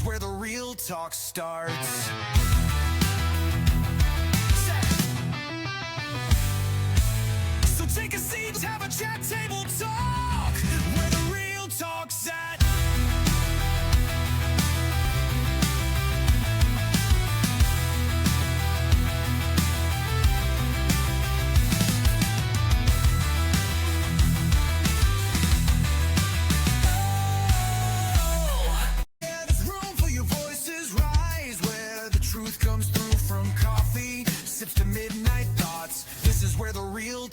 where the real talk starts. So take a seat, have a chat, table talk, where the real talk's at.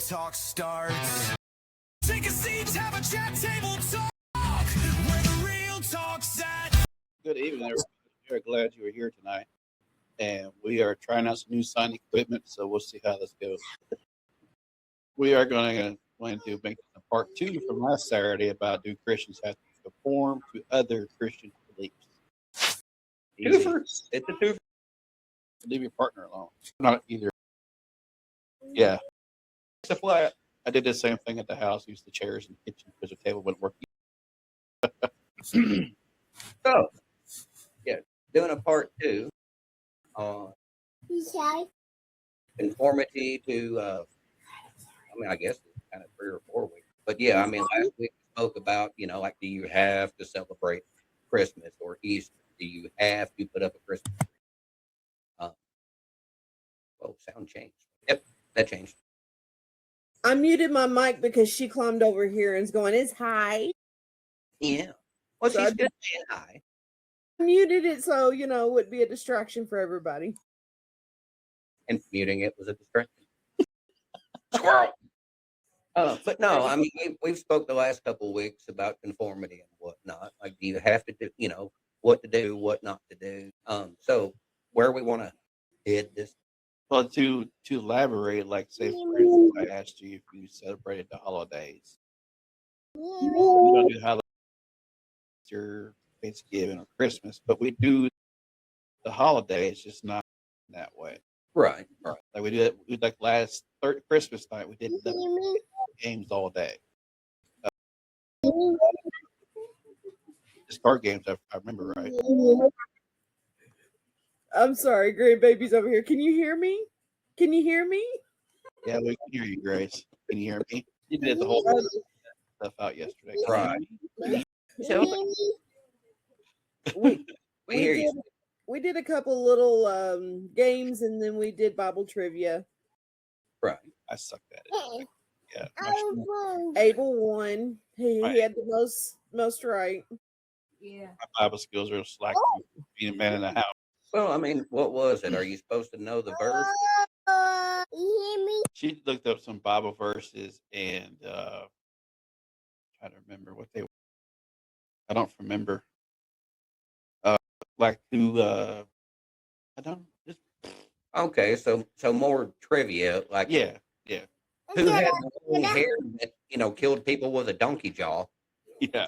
Talk starts. Take a seat, have a chat, table talk, where the real talk's at. Good evening, everybody. We're glad you are here tonight. And we are trying out some new sound equipment, so we'll see how this goes. We are going to make a part 2 from last Saturday about do Christians have to conform to other Christian beliefs. It's a twofer. Leave your partner alone. Not either. Yeah. It's a flat. I did the same thing at the house. Used the chairs in the kitchen because the table wouldn't work. So, yeah, doing a part 2 on conformity to, I guess it's kind of 3 or 4 weeks. But yeah, last week we spoke about, like, do you have to celebrate Christmas or Easter? Do you have to put up a Christmas tree? Sound changed. Yep, that changed. I muted my mic because she climbed over here and is going, it's high. Yeah. Well, So she's I good saying hi. muted it so, it would be a distraction for everybody. And muting it was a distraction. Squirrel. But no, we've spoke the last couple of weeks about conformity and whatnot. Like, do you have to do, what to do, what not to do? So where we want to head this? Well, to elaborate, like, say, for instance, I asked you if you celebrated the holidays. We don't do holidays, or Thanksgiving or Christmas, but we do the holidays, just not that way. Right. Like we do it. Like last Christmas night, we did the games all day. Just card games, I remember right. I'm sorry, grandbaby's over here. Can you hear me? Yeah, we can hear you, Grace. Can you hear me? You did the whole stuff out yesterday. Right. We hear you. We did a couple little games, and then we did Bible trivia. Right. I sucked at it. Yeah. Abel won. He had the most right. Yeah. My Bible skills are slacking. Being a man in the house. Well, what was it? Are you supposed to know the verse? She looked up some Bible verses and trying to remember what they were. I don't remember. I don't. Just, Okay, so more trivia, like yeah. who had the long hair that killed people with a donkey jaw? Yeah.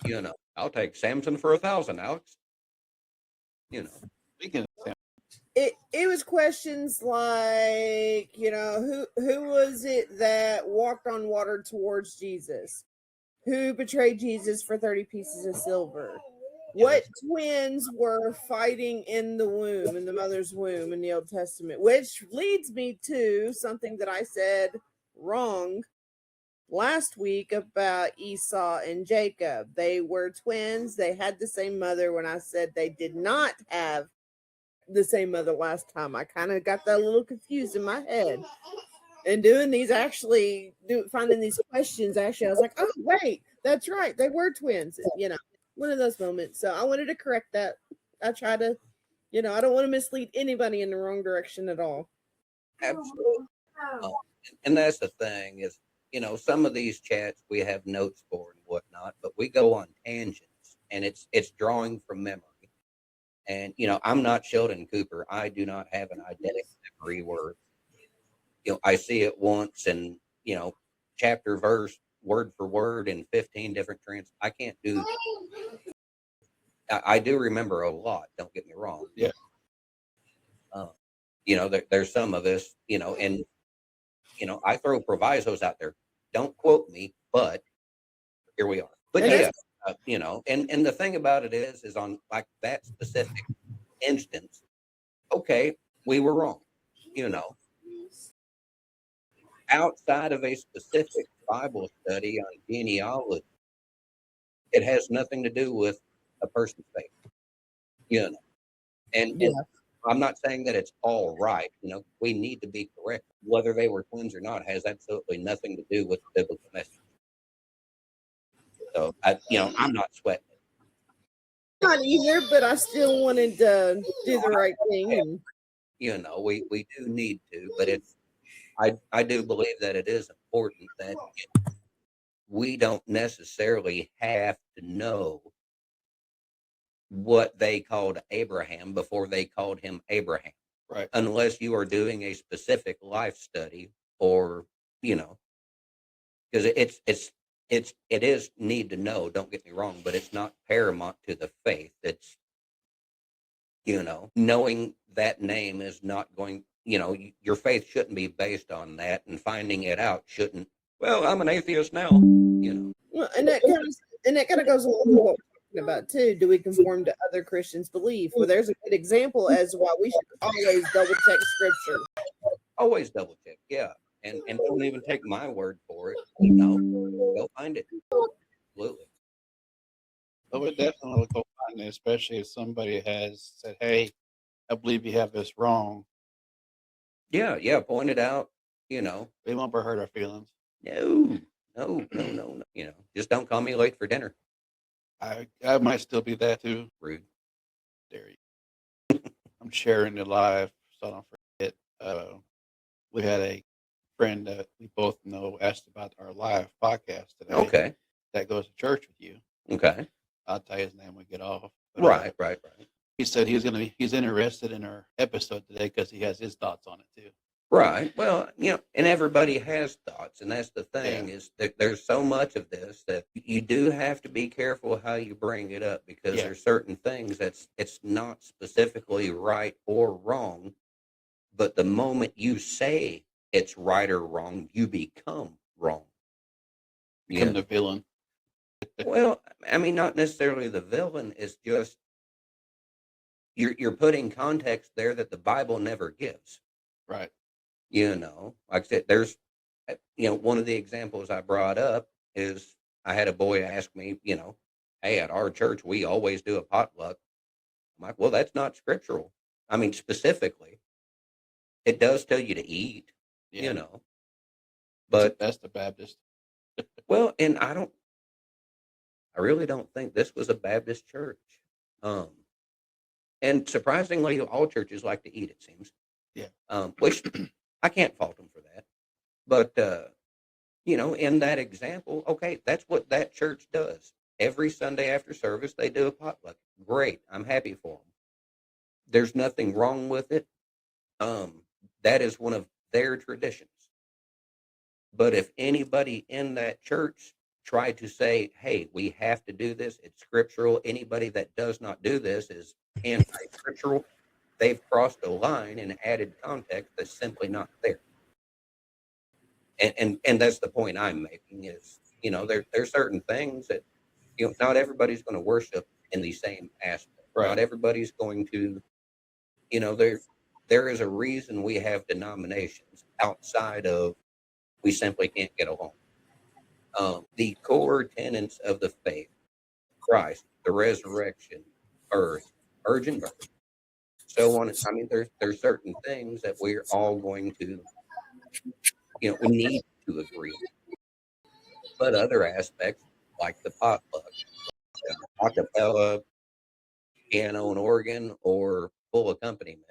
I'll take Samson for 1,000, Alex. Speaking of It was questions like, who was it that walked on water towards Jesus? Who betrayed Jesus for 30 pieces of silver? What twins were fighting in the mother's womb in the Old Testament? Which leads me to something that I said wrong last week about Esau and Jacob. They were twins. They had the same mother when I said they did not have the same mother last time. I kind of got that a little confused in my head. And doing these finding these questions, I was like, oh, wait, that's right. They were twins, one of those moments. So I wanted to correct that. I try to, I don't want to mislead anybody in the wrong direction at all. Absolutely. And that's the thing is, some of these chats we have notes for and whatnot, but we go on tangents and it's drawing from memory. And, I'm not Sheldon Cooper. I do not have an eidetic memory where, I see it once and, chapter, verse, word for word in 15 different trends. I can't do. I do remember a lot. Don't get me wrong. Yeah. There's some of us, and, I throw provisos out there. Don't quote me, but here we are. But And yeah, You know, and the thing about it is on like that specific instance, okay, we were wrong. You know, outside of a specific Bible study on genealogy, it has nothing to do with a person's faith. You know, and Yeah. I'm not saying that it's all right. You know, we need to be correct. Whether they were twins or not has absolutely nothing to do with the biblical message. So, I'm not sweating it. Not either, but I still wanted to do the right thing. And You know, we do need to, but I do believe that it is important that we don't necessarily have to know what they called Abraham before they called him Abraham, Right. unless you are doing a specific life study or, you know, because it is need to know, don't get me wrong, but it's not paramount to the faith. It's, you know, knowing that name is not going, you know, your faith shouldn't be based on that, and finding it out shouldn't, well, I'm an atheist now, you know. well, and that kind of goes along with what we're talking about too. Do we conform to other Christians' belief? Well, there's a good example as to why we should always double check scripture. Always double check, yeah. And don't even take my word for it, you know, go find it. Absolutely. But we definitely go find it, especially if somebody has said, "Hey, I believe you have this wrong." Yeah, point it out, you know. We won't hurt our feelings. No, you know, just don't call me late for dinner. I might still be that too. Rude. There you. I'm sharing the live, so I don't forget. We had a friend that we both know asked about our live podcast today. Okay. That goes to church with you. Okay. I'll tell you his name when we get off. But, Right. He said he's interested in our episode today because he has his thoughts on it too. Right. Well, you know, and everybody has thoughts, and that's the thing is that there's so much of this that you do have to be careful how you bring it up, because there's certain things it's not specifically right or wrong, but the moment you say it's right or wrong, you become wrong. Become the villain. Well, I mean, not necessarily the villain. It's just you're putting context there that the Bible never gives. Right. You know, like I said, there's, you know, one of the examples I brought up is I had a boy ask me, you know, hey, at our church, we always do a potluck. I'm like, well, that's not scriptural. I mean, specifically, it does tell you to eat, you know, but that's the Baptist. Well, and I really don't think this was a Baptist church. And surprisingly, all churches like to eat, it seems. Yeah. Which I can't fault them for that. But, you know, in that example, okay, that's what that church does. Every Sunday after service, they do a potluck. Great. I'm happy for them. There's nothing wrong with it. That is one of their traditions. But if anybody in that church tried to say, hey, we have to do this, it's scriptural, anybody that does not do this is anti-scriptural, they've crossed a line and added context that's simply not there. And that's the point I'm making is, you know, there's certain things that, you know, not everybody's going to worship in the same aspect. Right. Not everybody's going to, you know, there is a reason we have denominations outside of we simply can't get along. The core tenets of the faith, Christ, the resurrection, earth, virgin birth, so on. I mean, there's certain things that we're all going to, you know, we need to agree on. But other aspects, like the potluck, acapella, piano and organ, or full accompaniment,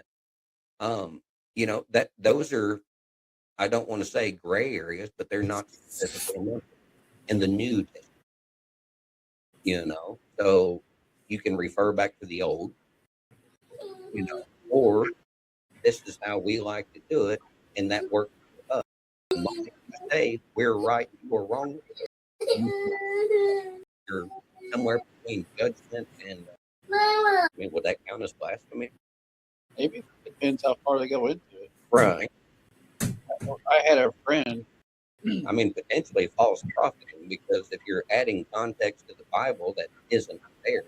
you know, that those are, I don't want to say gray areas, but they're not specifically in the New Testament. You know, so you can refer back to the old, you know, or this is how we like to do it, and that works for us. The moment you say we're right, you're wrong, you're somewhere between judgment and, I mean, would that count as blasphemy? Maybe. Depends how far they go into it. Right. I had a friend I mean, potentially false prophecy, because if you're adding context to the Bible that isn't there,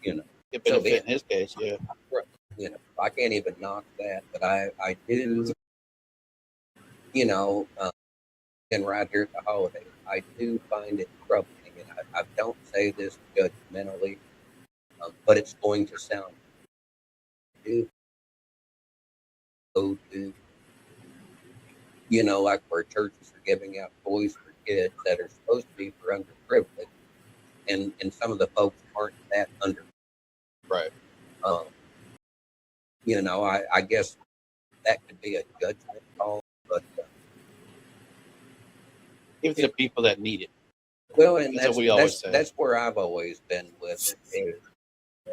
you know, It so benefit in his case, yeah. I can't even knock that, but I do, and right here at the holidays, I do find it troubling, and I don't say this judgmentally, but it's going to sound do go to, like where churches are giving out toys for kids that are supposed to be for underprivileged, and some of the folks aren't that under. Right. I guess that could be a judgment call, but Give it to the people that need it. well, and That's what we always say. that's where I've always been with it.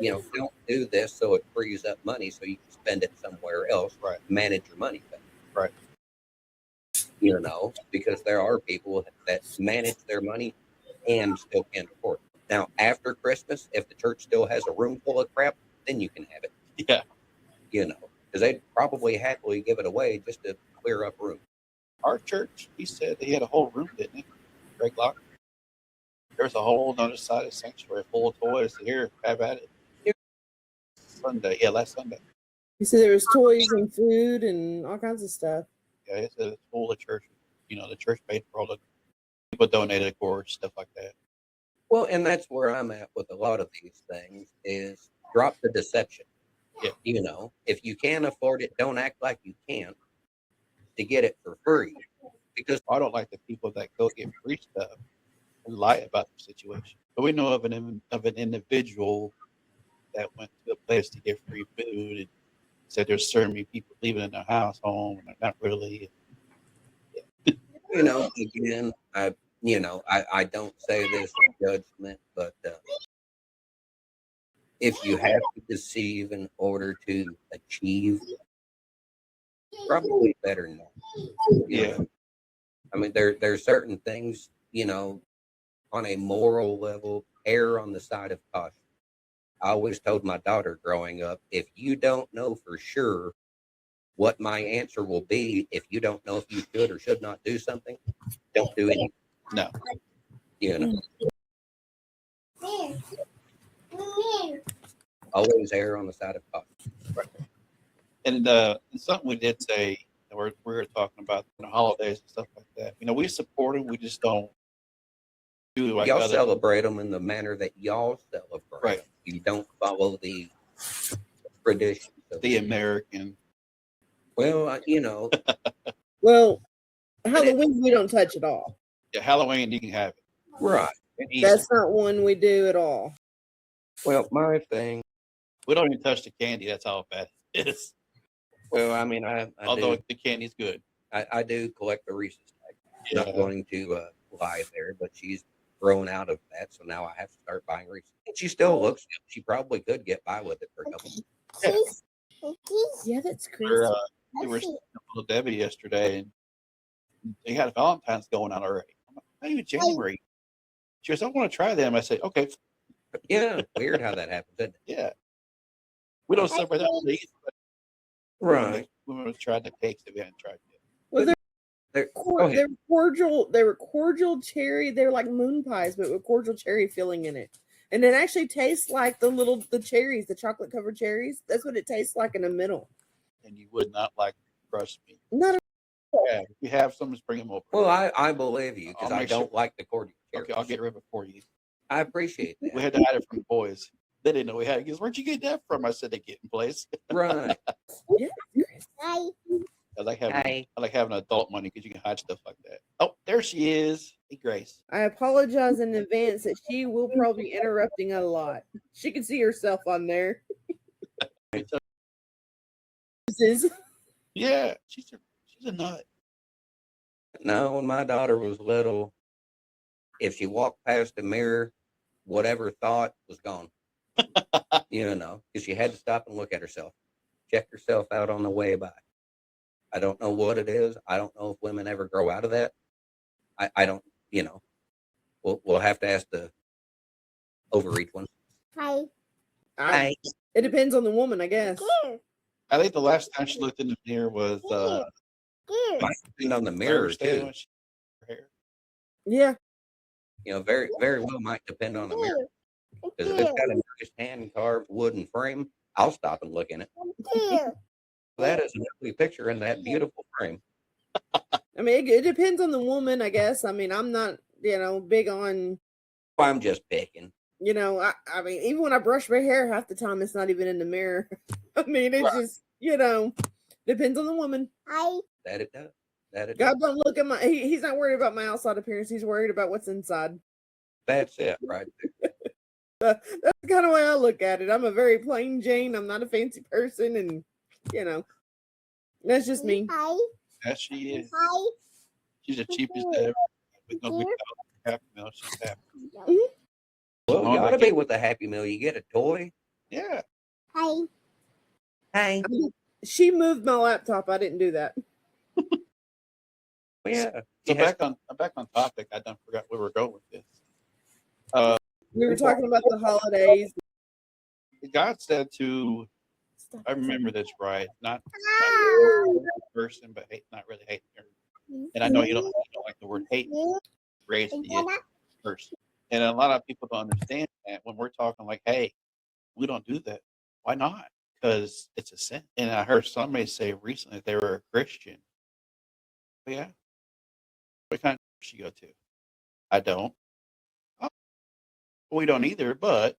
Is, don't do this so it frees up money so you can spend it somewhere else. Right. Manage your money better. Right. Because there are people that manage their money and still can't afford it. Now, after Christmas, if the church still has a room full of crap, then you can have it. Yeah. Because they'd probably happily give it away just to clear up room. Our church, he said he had a whole room, didn't he? Greg Locke. There's a whole other side of the sanctuary full of toys. Here, have at it. Sunday, last Sunday. He said there was toys and food and all kinds of stuff. Yeah, he said it's full of church. The church paid for all the people donated, of course, stuff like that. Well, and that's where I'm at with a lot of these things is drop the deception. Yeah. If you can't afford it, don't act like you can't to get it for free. Because I don't like the people that go get free stuff and lie about the situation. But we know of an individual that went to a place to get free food and said there's certain people leaving in their house home and they're not really. Again, I don't say this in judgment, but if you have to deceive in order to achieve, probably better not. Yeah. I mean, there's certain things, on a moral level, err on the side of caution. I always told my daughter growing up, if you don't know for sure what my answer will be, if you don't know if you should or should not do something, don't do anything. No. Always err on the side of caution. Right. And something we did say, we were talking about the holidays and stuff like that. We support them. We just don't do like y'all celebrate them in the manner that y'all celebrate. Right. You don't follow the traditions of the American. Well, Well, Halloween we don't touch at all. Yeah, Halloween you can have it. Right. That's not one we do at all. Well, my thing. We don't even touch the candy. That's how bad it is. Well, I mean, although the candy's good. I do collect the Reese's tag. Yeah. Not going to lie there, but she's grown out of that, so now I have to start buying Reese's. And she still looks. She probably could get by with it for a couple. Yeah, that's crazy. We were with Debbie yesterday, and they had Valentine's going on already. I'm like, maybe January. She goes, I want to try them. I said, okay. Yeah, weird how that happens, isn't it? Yeah. We don't celebrate that either. Right. We want to try the cakes that we hadn't tried yet. Well, Go they're cordial. They were cordial cherry. They're like moon pies, but with cordial cherry filling in it, and it actually tastes like the cherries, the chocolate covered cherries. That's what it tastes like in the middle. And you would not like crushed meat. Not at Yeah, if you have some, just bring them over. Well, I believe you because I don't like the cordial cherries. Okay, I'll get rid of it for you. I appreciate that. We had to hide it from the boys. They didn't know we had it. He goes, where'd you get that from? I said, they get in place. Right. Yeah. I like having adult money because you can hide stuff like that. Oh, there she is. Hey, Grace. I apologize in advance that she will probably be interrupting a lot. She can see herself on there. Yeah, she's a nut. No, when my daughter was little, if she walked past the mirror, whatever thought was gone. Because she had to stop and look at herself, check herself out on the way by. I don't know what it is. I don't know if women ever grow out of that. I don't, we'll have to ask the overeat one. Hi. It depends on the woman, I guess. I think the last time she looked in the mirror was Might depend on the mirror Thursday too. when she her hair. Yeah. You know, very very well might depend on the mirror. Because if it's got a nice hand carved wooden frame, I'll stop and look in it. That is an ugly picture in that beautiful frame. I mean, it depends on the woman, I guess. I mean, I'm not, big on, Well, I'm just picking. I mean, even when I brush my hair, half the time it's not even in the mirror. I mean, it's Right. just, depends on the woman. That it does. That it does. God don't look at he's not worried about my outside appearance. He's worried about what's inside. That's it, right? That's the kind of way I look at it. I'm a very plain Jane. I'm not a fancy person. And, that's just me. Yes, she is. She's the cheapest ever. With no big Happy Meal. She's happy. Well, Oh, you ought they to be get- with a Happy Meal. You get a toy. Yeah. Hey. She moved my laptop. I didn't do that. Yeah. So She has- back on topic. I done forgot where we're going with this. We were talking about the holidays. God said to, I remember this right, not person, but not really hating her. And I know you don't like the word hate, race the person. And a lot of people don't understand that when we're talking like, hey, we don't do that. Why not? Because it's a sin. And I heard somebody say recently they were a Christian. But yeah. What kind of church you go to? I don't. Oh, we don't either, but,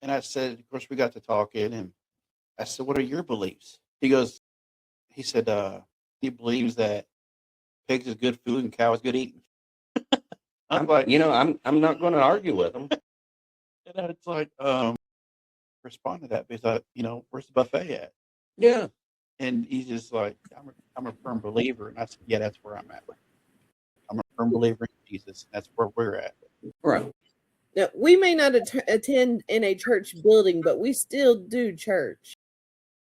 and I said, of course, we got to talking, and I said, what are your beliefs? He said, he believes that pigs is good food and cow is good eating. I'm like, I'm not going to argue with them. and it's like, respond to that because where's the buffet at? Yeah. And he's just like, I'm a firm believer, and I said, yeah, that's where I'm at. I'm a firm believer in Jesus. That's where we're at. Right. Now, we may not attend in a church building, but we still do church.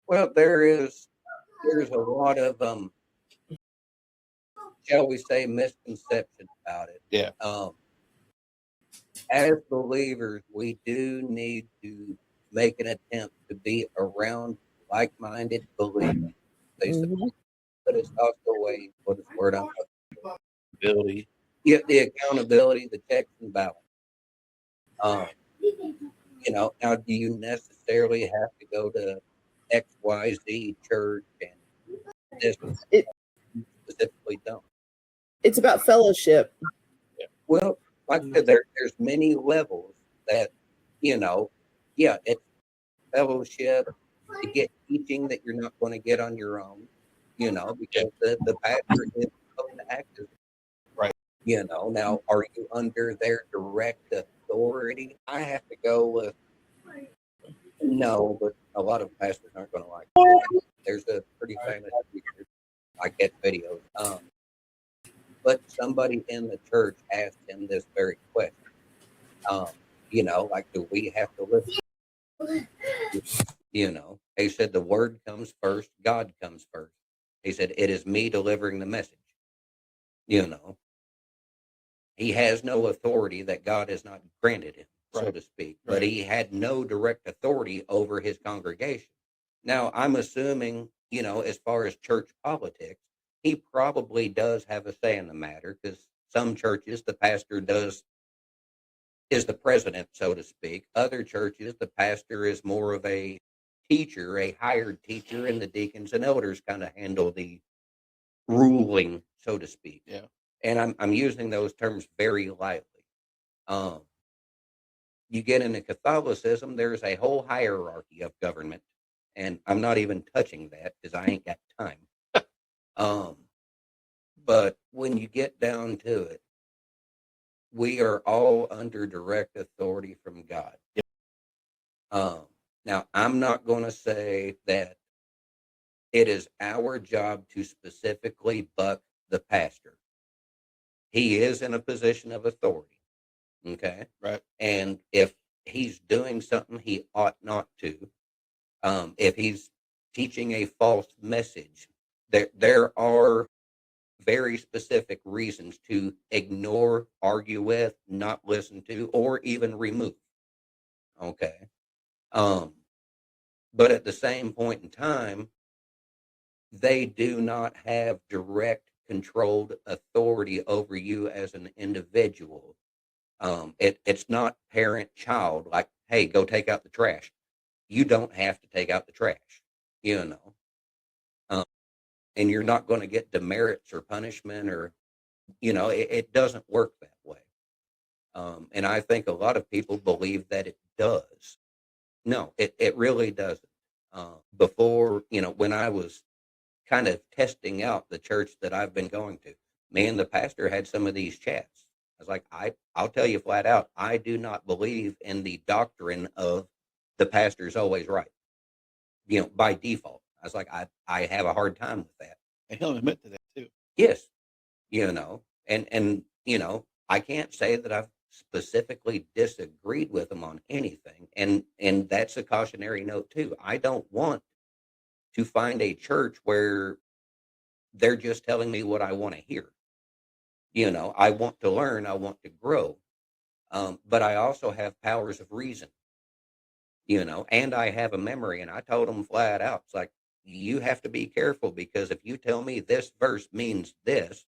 Well, there's a lot of shall we say misconception about it. Yeah. As believers, we do need to make an attempt to be around like-minded believers. But it's also what is the word I'm looking for? Ability. Get the accountability, the checks and balance. Now do you necessarily have to go to XYZ church and this specifically don't? It's about fellowship. Well, like I said, there's many levels that, it's fellowship to get teaching that you're not going to get on your own, because the pastor is supposed to act as right. Now are you under their direct authority? I have to go with no, but a lot of pastors aren't going to like it. There's a pretty famous preacher, I get videos. But somebody in the church asked him this very question. Do we have to listen? He said the word comes first, God comes first. He said, it is me delivering the message. He has no authority that God has not granted him, so to speak, but he had no direct authority over his congregation. Now, I'm assuming, as far as church politics, he probably does have a say in the matter because some churches, the pastor is the president, so to speak. Other churches, the pastor is more of a teacher, a hired teacher, and the deacons and elders kind of handle the ruling, so to speak. Yeah. And I'm using those terms very lightly. You get into Catholicism, there's a whole hierarchy of government, and I'm not even touching that because I ain't got time. But when you get down to it, we are all under direct authority from God. Now, I'm not going to say that it is our job to specifically buck the pastor. He is in a position of authority. Okay. Right. And if he's doing something he ought not to, if he's teaching a false message, there are very specific reasons to ignore, argue with, not listen to, or even remove. Okay. But at the same point in time, they do not have direct controlled authority over you as an individual. It's not parent child, like, hey, go take out the trash. You don't have to take out the trash, you know, um, and you're not going to get demerits or punishment, or, you know, it doesn't work that way. And I think a lot of people believe that it does. No, it really doesn't. Before, you know, when I was kind of testing out the church that I've been going to, me and the pastor had some of these chats. I was like, I'll tell you flat out, I do not believe in the doctrine of the pastor's always right, you know, by default. I was like, I have a hard time with that. And he'll admit to that too. Yes, you know, and you know, I can't say that I've specifically disagreed with him on anything, and that's a cautionary note too. I don't want to find a church where they're just telling me what I want to hear. You know, I want to learn, I want to grow, but I also have powers of reason, you know, and I have a memory. And I told them flat out, it's like, you have to be careful, because if you tell me this verse means this,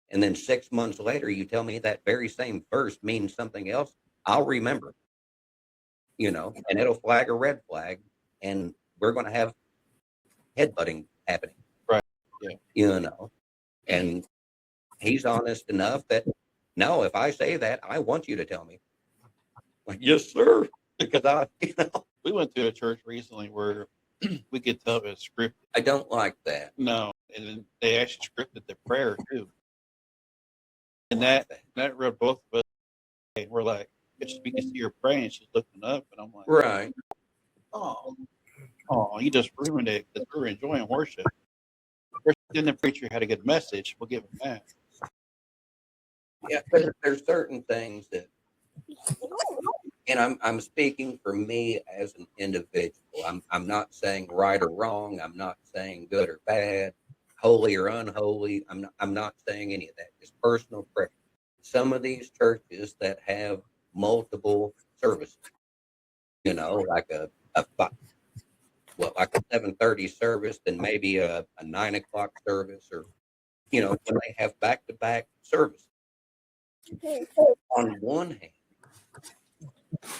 and then 6 months later you tell me that very same verse means something else, I'll remember, you know, and it'll flag a red flag, and we're going to have headbutting happening. Right. Yeah. You know, and he's honest enough that, no, if I say that, I want you to tell me. Like, yes, sir. Because I, you know, We went to a church recently where we could tell it was scripted. I don't like that. No, and then they actually scripted the prayer too. And that rubbed both of us. And we're like, we can see her praying. She's looking up, and I'm like, Right. oh, you just ruined it, because we were enjoying worship. Then the preacher had a good message. We'll give him that. Yeah, but there's certain things that, and I'm speaking for me as an individual. I'm not saying right or wrong. I'm not saying good or bad, holy or unholy. I'm not saying any of that. It's personal preference. Some of these churches that have multiple services, you know, like a 7:30 service, then maybe a 9 o'clock service, or, you know, when they have back-to-back services. On one hand,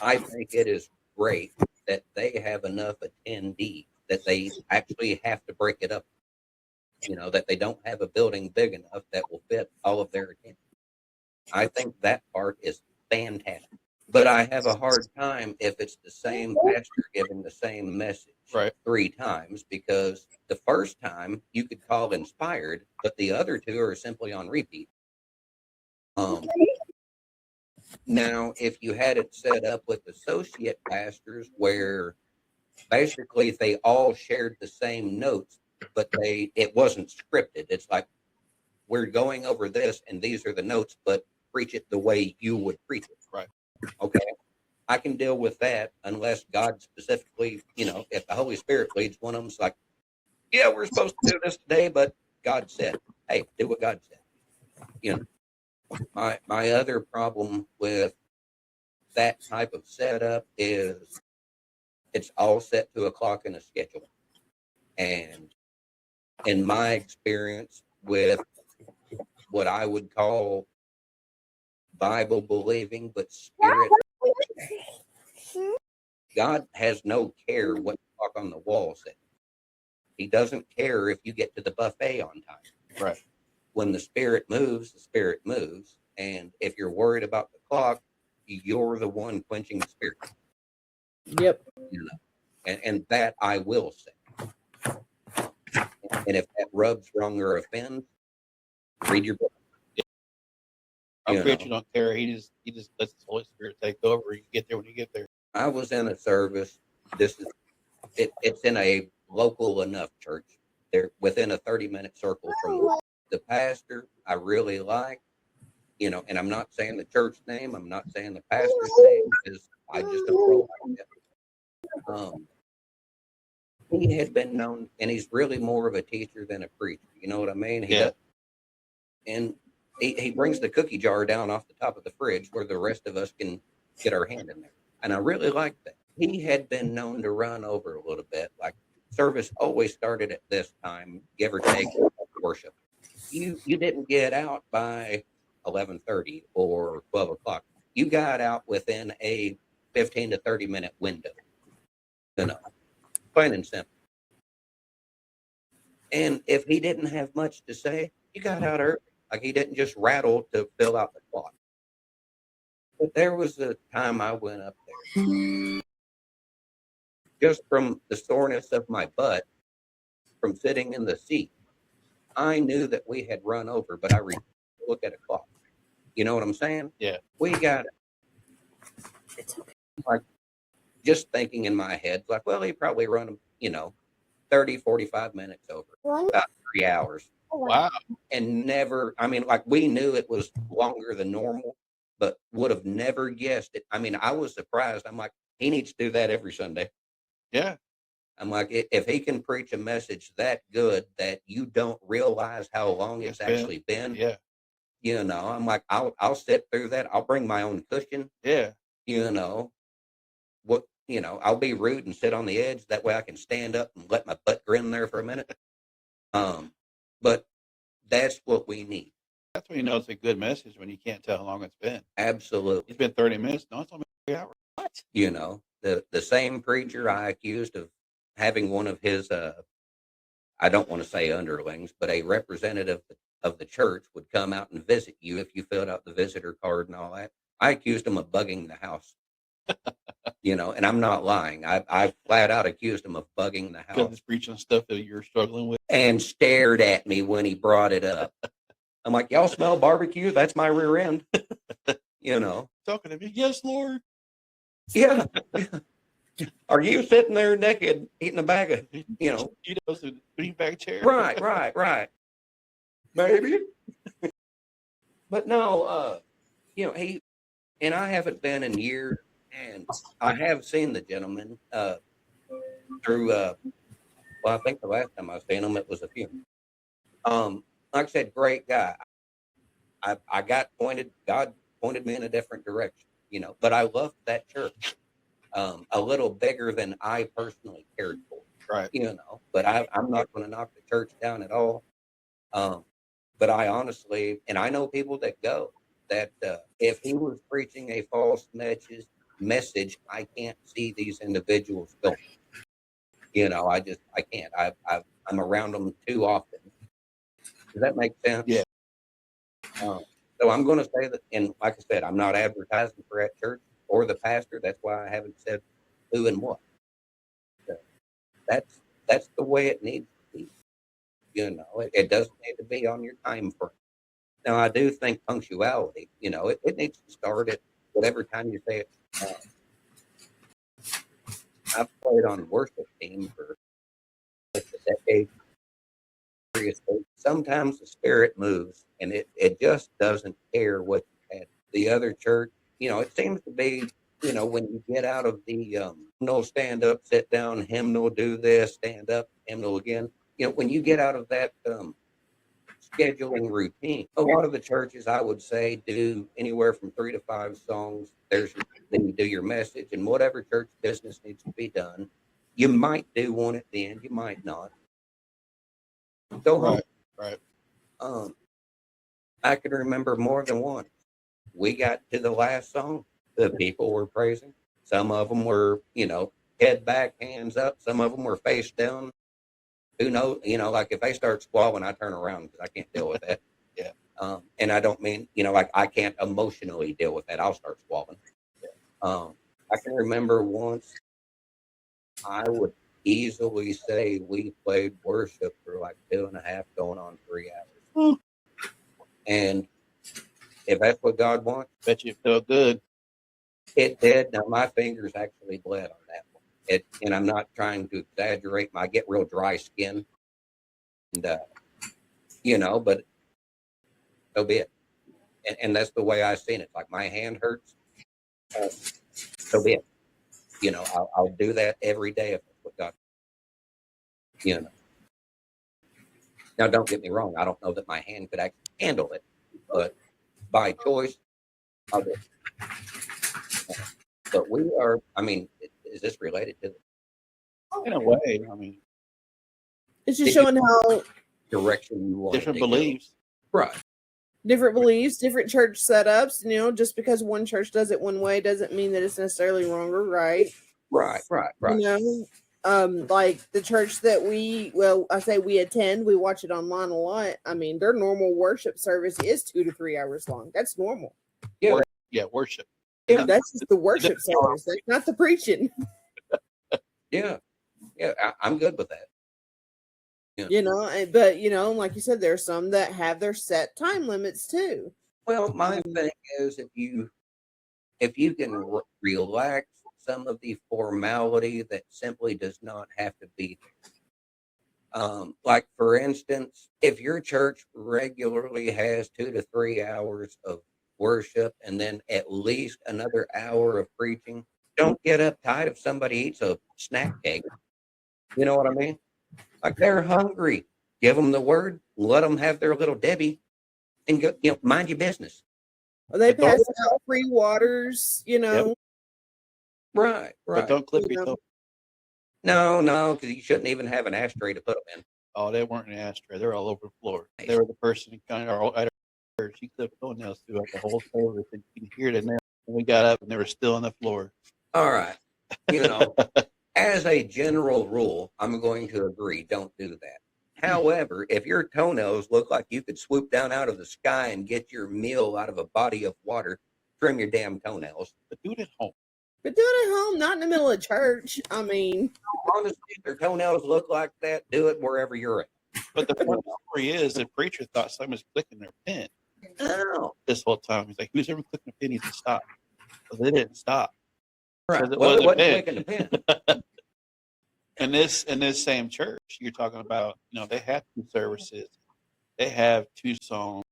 I think it is great that they have enough attendees that they actually have to break it up. You know, that they don't have a building big enough that will fit all of their attendees. I think that part is fantastic. But I have a hard time if it's the same pastor giving the same message Right. 3 times, because the first time you could call inspired, but the other 2 are simply on repeat. Now, if you had it set up with associate pastors where basically they all shared the same notes, but it wasn't scripted. It's like, we're going over this, and these are the notes, but preach it the way you would preach it. Right. Okay. I can deal with that, unless God specifically, you know, if the Holy Spirit leads one of them, it's like, yeah, we're supposed to do this today, but God said, hey, do what God said. You know, my other problem with that type of setup is it's all set to a clock and a schedule. And in my experience with what I would call Bible believing but spirit, God has no care what the clock on the wall says. He doesn't care if you get to the buffet on time. Right. When the spirit moves, the spirit moves. And if you're worried about the clock, you're the one quenching the spirit. Yep. You know, and that I will say. And if that rubs wrong or offends, read your book. Our preacher don't care. He just lets the Holy Spirit take over. You get there when you get there. I was in a service. It's in a local enough church. They're within a 30-minute circle from the pastor. I really like, you know, and I'm not saying the church name. I'm not saying the pastor's name, because I just don't roll like that. He had been known, and he's really more of a teacher than a preacher. You know what I mean? And he brings the cookie jar down off the top of the fridge where the rest of us can get our hand in there. And I really like that. He had been known to run over a little bit, like service always started at this time, give or take worship. You didn't get out by 11:30 or 12 o'clock. You got out within a 15 to 30-minute window. You know, plain and simple. And if he didn't have much to say, you got out early. Like he didn't just rattle to fill out the clock. But there was a time I went up there just from the soreness of my butt from sitting in the seat. I knew that we had run over, but I refused to look at a clock. You know what I'm saying? Yeah. We got like just thinking in my head, like, well, he probably run, 30, 45 minutes over, about 3 hours. Wow. And never, I mean, like we knew it was longer than normal, but would have never guessed it. I mean, I was surprised. I'm like, he needs to do that every Sunday. Yeah. I'm like, if he can preach a message that good that you don't realize how long it's actually been, Yeah. I'm like, I'll sit through that. I'll bring my own cushion. Yeah. I'll be rude and sit on the edge. That way I can stand up and let my butt grin there for a minute. But that's what we need. That's when you know it's a good message, when you can't tell how long it's been. Absolutely. It's been 30 minutes. No, it's only 3 hours. What? The same preacher I accused of having one of his, I don't want to say underlings, but a representative of the church would come out and visit you if you filled out the visitor card and all that. I accused him of bugging the house. And I'm not lying. I flat out accused him of bugging the Because house. it's preaching stuff that you're struggling with. And stared at me when he brought it up. I'm like, y'all smell barbecue? That's my rear end. Talking to me. Yes, Lord. Yeah. Are you sitting there naked eating a bag of, Cheetos and beanbag chair. Right. Maybe. But no, he, and I haven't been in years, and I have seen the gentleman through, I think the last time I seen him, it was a funeral. Like I said, great guy. I got God pointed me in a different direction, but I loved that church. A little bigger than I personally cared for. Right. But I'm not going to knock the church down at all. But I honestly, and I know people that go, that if he was preaching a false message, I can't see these individuals going. I can't. I'm around them too often. Does that make sense? Yeah. So I'm going to say that, and like I said, I'm not advertising for that church or the pastor. That's why I haven't said who and what. So that's the way it needs to be. It doesn't need to be on your time frame. Now, I do think punctuality, it needs to start at whatever time you say it. I've played on worship team for like a decade. Sometimes the spirit moves and it just doesn't care what you had. The other church, it seems to be, when you get out of the hymnal, stand up, sit down, hymnal, do this, stand up, hymnal again. When you get out of that scheduling routine, a lot of the churches, I would say, do anywhere from 3 to 5 songs. Then you do your message and whatever church business needs to be done. You might do one at the end, you might not. Go home. Right. I can remember more than one. We got to the last song. The people were praising. Some of them were, head back, hands up. Some of them were face down. Who knows? Like if they start squalling, I turn around because I can't deal with that. Yeah. And I don't mean, like I can't emotionally deal with that. I'll start squalling. I can remember once I would easily say we played worship for like 2.5 going on 3 hours. And if that's what God wants, Bet you it felt good. it did. Now my fingers actually bled on that one. And I'm not trying to exaggerate. I get real dry skin, and but so be it. And that's the way I've seen it. Like my hand hurts, so be it. I'll do that every day if that's what God. Now don't get me wrong. I don't know that my hand could actually handle it, but by choice, I'll do it. But we are. I mean, is this related to? In a way, I mean, It's just showing how direction you want Different it to go. beliefs. Right. different beliefs, different church setups. You know, just because one church does it one way doesn't mean that it's necessarily wrong or right. Right. You know, like the church that I say we attend, we watch it online a lot. I mean, their normal worship service is 2 to 3 hours long. That's normal. Yeah. Yeah, worship. Yeah. That's just the worship service. That's not the preaching. Yeah. Yeah. I'm good with that. You know, but you know, like you said, there's some that have their set time limits too. Well, my thing is if you can relax some of the formality that simply does not have to be there. Like for instance, if your church regularly has 2 to 3 hours of worship and then at least another hour of preaching, don't get uptight if somebody eats a snack cake. You know what I mean? Like they're hungry. Give them the word, let them have their little Debbie, and go, mind your business. They But don't- pass out free waters, you know. Right. But don't clip You your know. toe. No, because you shouldn't even have an ashtray to put them in. Oh, they weren't in the ashtray. They're all over the floor. They were the person who kind of at our church. She clipped toenails throughout the whole service, and you can hear the nails. And we got up, and they were still on the floor. All right. As a general rule, I'm going to agree, don't do that. However, if your toenails look like you could swoop down out of the sky and get your meal out of a body of water, trim your damn toenails. But do it at home. But do it at home, not in the middle of church. I mean, Honestly, if your toenails look like that, do it wherever you're at. But the funny story is, the preacher thought someone was clicking their pen Oh, this whole time. He's like, "Who's ever clicking a pen needs to stop." But they didn't stop. right. Because it Well, it wasn't wasn't pen. clicking the pen. In this same church, you're talking about, they have 2 services. They have 2 songs,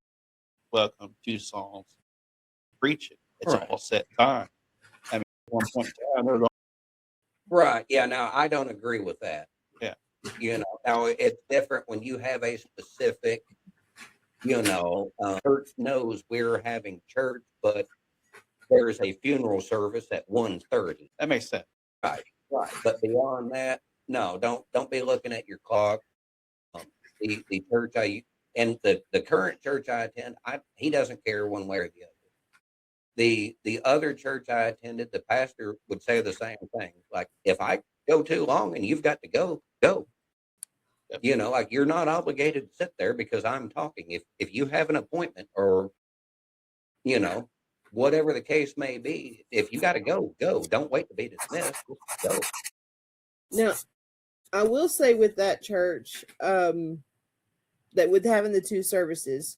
welcome, 2 songs, preaching. It's Right. all set time. I mean, at one point in time, they're going, Right. Yeah. Now, I don't agree with that. Yeah. Now it's different when you have a specific, church knows we're having church, but there's a funeral service at 1:30. that makes sense. Right. But beyond that, no, don't be looking at your clock. The church the current church I attend, he doesn't care one way or the other. The other church I attended, the pastor would say the same thing. Like, if I go too long and you've got to go. Yep. Like you're not obligated to sit there because I'm talking. If you have an appointment or, whatever the case may be, if you got to go. Don't wait to be dismissed. Just go. now I will say with that church, that with having the 2 services,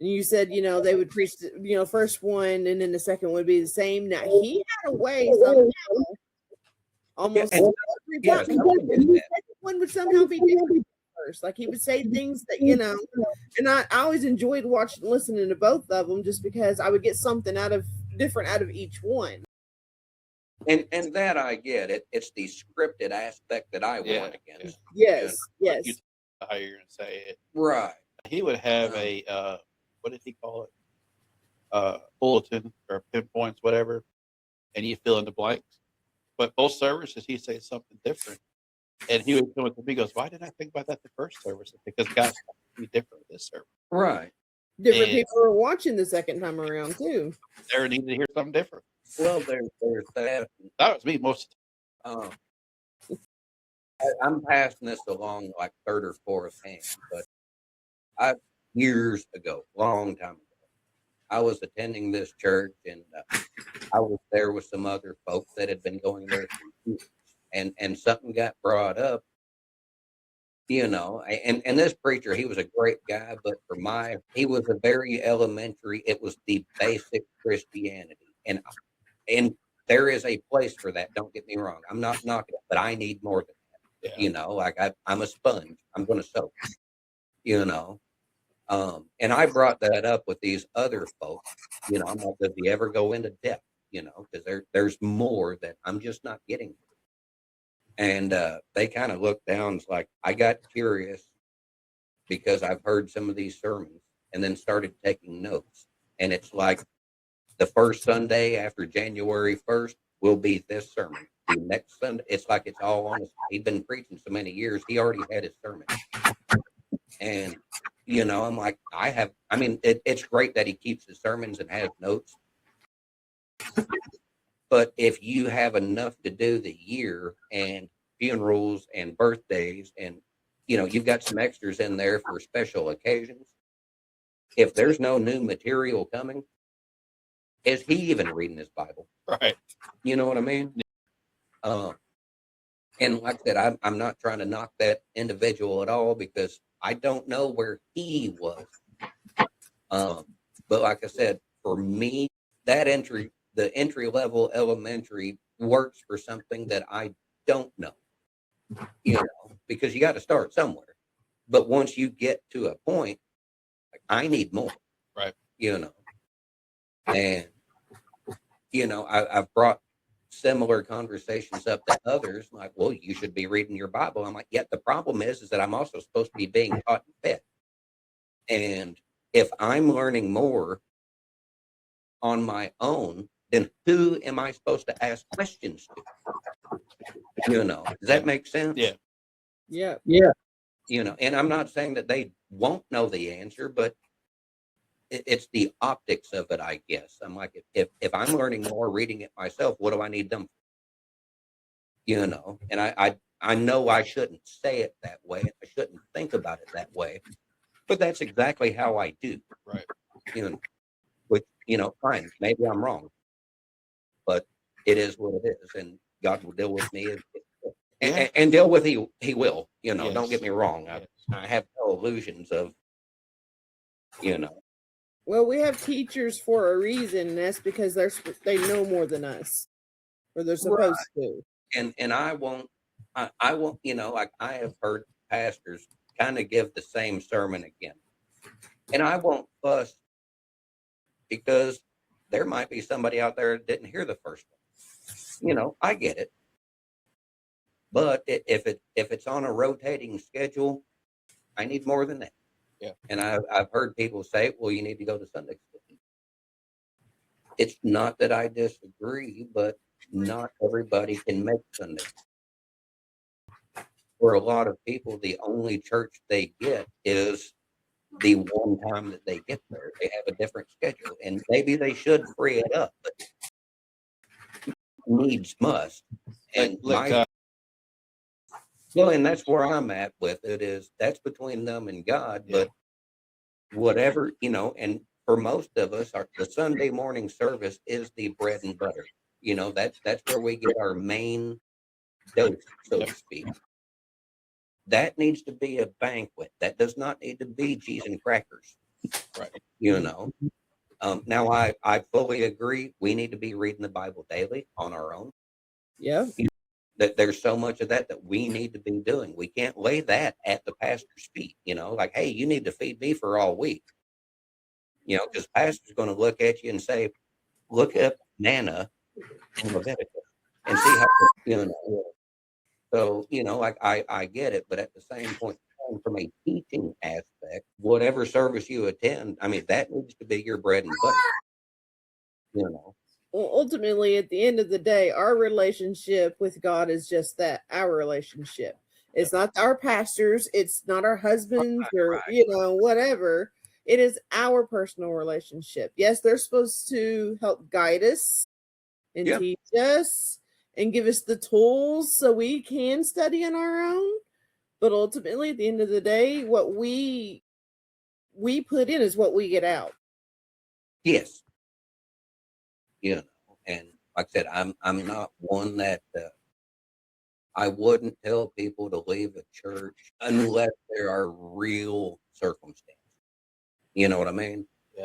and you said, they would preach, first one and then the second would be the same. Now he had a way somehow, almost Yeah, every yeah, time. someone did The that. second one would somehow be different first. Like he would say things that, and I always enjoyed watching, listening to both of them just because I would get something different out of each one. And that I get it. It's the scripted aspect that I Yeah, warn against. Yes, Like yes. how you're going to say it. Right. He would have a, what did he call it? Bulletin or pinpoints, whatever, and you fill in the blanks. But both services, he'd say something different. And he would come up to me, goes, "Why didn't I think about that the first service?" Because God's going to be different this service. Right. Different And- people are watching the second time around too. They needed to hear something different. Well, there's that. That was me most Um, I'm passing this along like third or fourth hand, but years ago, long time ago, I was attending this church and I was there with some other folks that had been going there for years, and something got brought up, and this preacher, he was a great guy, but he was a very elementary. It was the basic Christianity, and there is a place for that. Don't get me wrong. I'm not knocking it, but I need more than that. Yeah. Like I'm a sponge. I'm going to soak. And I brought that up with these other folks. I'm like, does he ever go into depth? Because there's more that I'm just not getting. And they kind of looked down. It's like I got curious because I've heard some of these sermons, and then started taking notes. And it's like the first Sunday after January 1st, will be this sermon. The next Sunday, it's like it's all on his. He'd been preaching so many years, he already had his sermon. And, I'm like, it's great that he keeps his sermons and has notes. But if you have enough to do the year and funerals and birthdays and, you've got some extras in there for special occasions, if there's no new material coming, is he even reading his Bible? Right. You know what I mean? And like I said, I'm not trying to knock that individual at all because I don't know where he was. But like I said, for me, the entry level elementary works for something that I don't know, because you got to start somewhere. But once you get to a point, like, I need more, Right. And, I've brought similar conversations up to others, like, well, you should be reading your Bible. I'm like, yeah, the problem is that I'm also supposed to be being taught and fed. And if I'm learning more on my own, then who am I supposed to ask questions to? Does that make sense? Yeah. And I'm not saying that they won't know the answer, but it's the optics of it, I guess. I'm like, if I'm learning more reading it myself, what do I need them for? And I know I shouldn't say it that way. I shouldn't think about it that way, but that's exactly how I do. Right. Which, fine, maybe I'm wrong, but it is what it is, and God will deal with me, and deal with he will. Yes. Don't get me wrong. I have no illusions of, Well, we have teachers for a reason, and that's because they know more than us, or they're supposed to. And I won't, like I have heard pastors kind of give the same sermon again, and I won't fuss because there might be somebody out there that didn't hear the first one. I get it, but if it's on a rotating schedule, I need more than that. Yeah. And I've heard people say, well, you need to go to Sunday school. It's not that I disagree, but not everybody can make Sunday. For a lot of people, the only church they get is the one time that they get there. They have a different schedule, and maybe they should free it up, but needs must. And and that's where I'm at with it, is that's between them and God. But whatever, and for most of us, the Sunday morning service is the bread and butter. That's where we get our main dose, so to speak. That needs to be a banquet. That does not need to be cheese and crackers. Right. Now I fully agree. We need to be reading the Bible daily on our own. Yeah. That there's so much of that we need to be doing. We can't lay that at the pastor's feet, like, hey, you need to feed me for all week. Because pastor's going to look at you and say, look up manna in Leviticus and see how, So, like I get it, but at the same point, from a teaching aspect, whatever service you attend, that needs to be your bread and butter. Well, ultimately, at the end of the day, our relationship with God is just that, our relationship. It's not our pastors, it's not our husbands or, whatever. It is our personal relationship. Yes, they're supposed to help guide us and teach us and give us the tools so we can study on our own. But ultimately, at the end of the day, what we put in is what we get out. Yes. And like I said, I'm not one that I wouldn't tell people to leave a church unless there are real circumstances. You know what I mean? Yeah.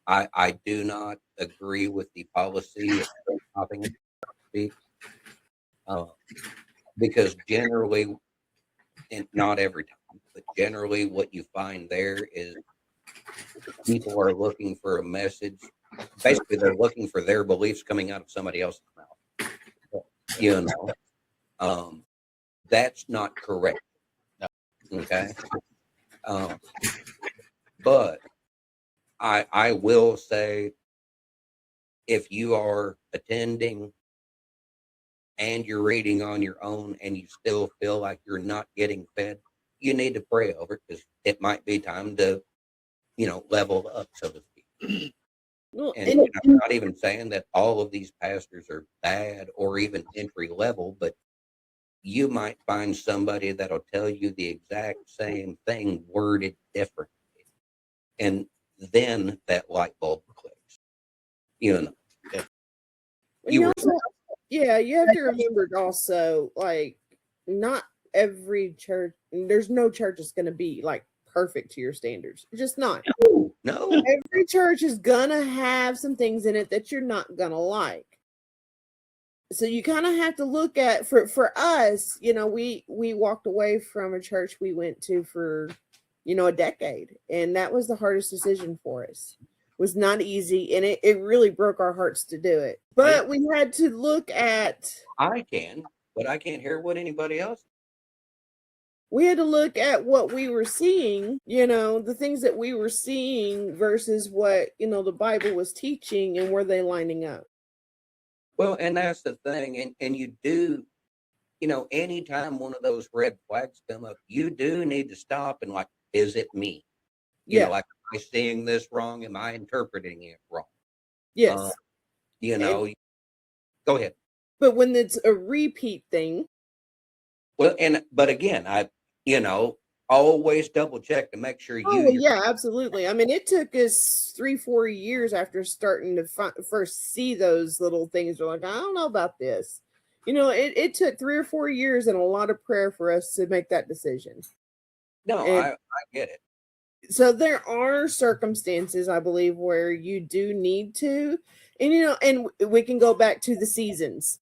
I do not agree with the policy of stopping speak, because generally, and not every time, but generally what you find there is people are looking for a message. Basically, they're looking for their beliefs coming out of somebody else's mouth. That's not correct. Okay. But I will say if you are attending and you're reading on your own and you still feel like you're not getting fed, you need to pray over it, because it might be time to, level up, so to speak. Well, And I'm not even saying that all of these pastors are bad or even entry level, but you might find somebody that'll tell you the exact same thing worded differently. And then that light bulb clicks. you were also, yeah, you have to remember also, like, not every church, there's no church that's going to be like perfect to your standards. It's just not. no. Every church is going to have some things in it that you're not going to like. So you kind of have to look at, for us, we walked away from a church we went to for, a decade. And that was the hardest decision for us. It was not easy. And it really broke our hearts to do it. But we had to look at. I can, but I can't hear what anybody else. We had to look at what we were seeing, the things that we were seeing versus what, the Bible was teaching, and were they lining up? Well, and that's the thing. And you do, anytime one of those red flags come up, you do need to stop and like, is it me? Like, am I seeing this wrong? Am I interpreting it wrong? Yes. Go ahead. But when it's a repeat thing. Well, but again, I always double check to make sure yeah, absolutely. I mean, it took us 3-4 years after starting to first see those little things. We're like, I don't know about this. It took 3 or 4 years and a lot of prayer for us to make that decision. No, I get it. So there are circumstances, I believe, where you do need to, and we can go back to the seasons.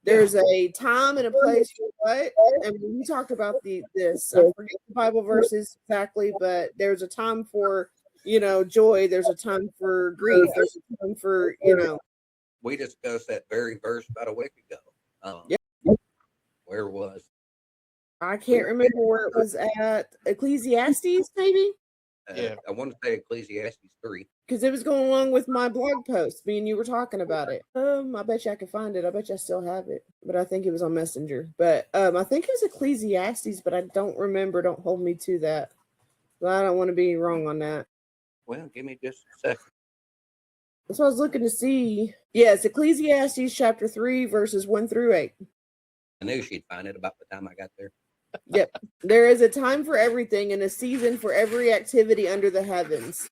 There's a time and a place for what, and we talked about this. I forget the Bible verses exactly, but there's a time for, joy. There's a time for grief. There's a time for, We discussed that very verse about a week ago. Where was? I can't remember where it was at. Ecclesiastes, maybe? I want to say Ecclesiastes 3. Because it was going along with my blog post. Me and you were talking about it. I bet you I could find it. I bet you I still have it. But I think it was on Messenger. But I think it was Ecclesiastes, but I don't remember. Don't hold me to that. But I don't want to be wrong on that. Well, give me just a second. That's what I was looking to see. Yes, Ecclesiastes chapter 3, verses 1-8. I knew she'd find it about the time I got there. Yep. There is a time for everything and a season for every activity under the heavens.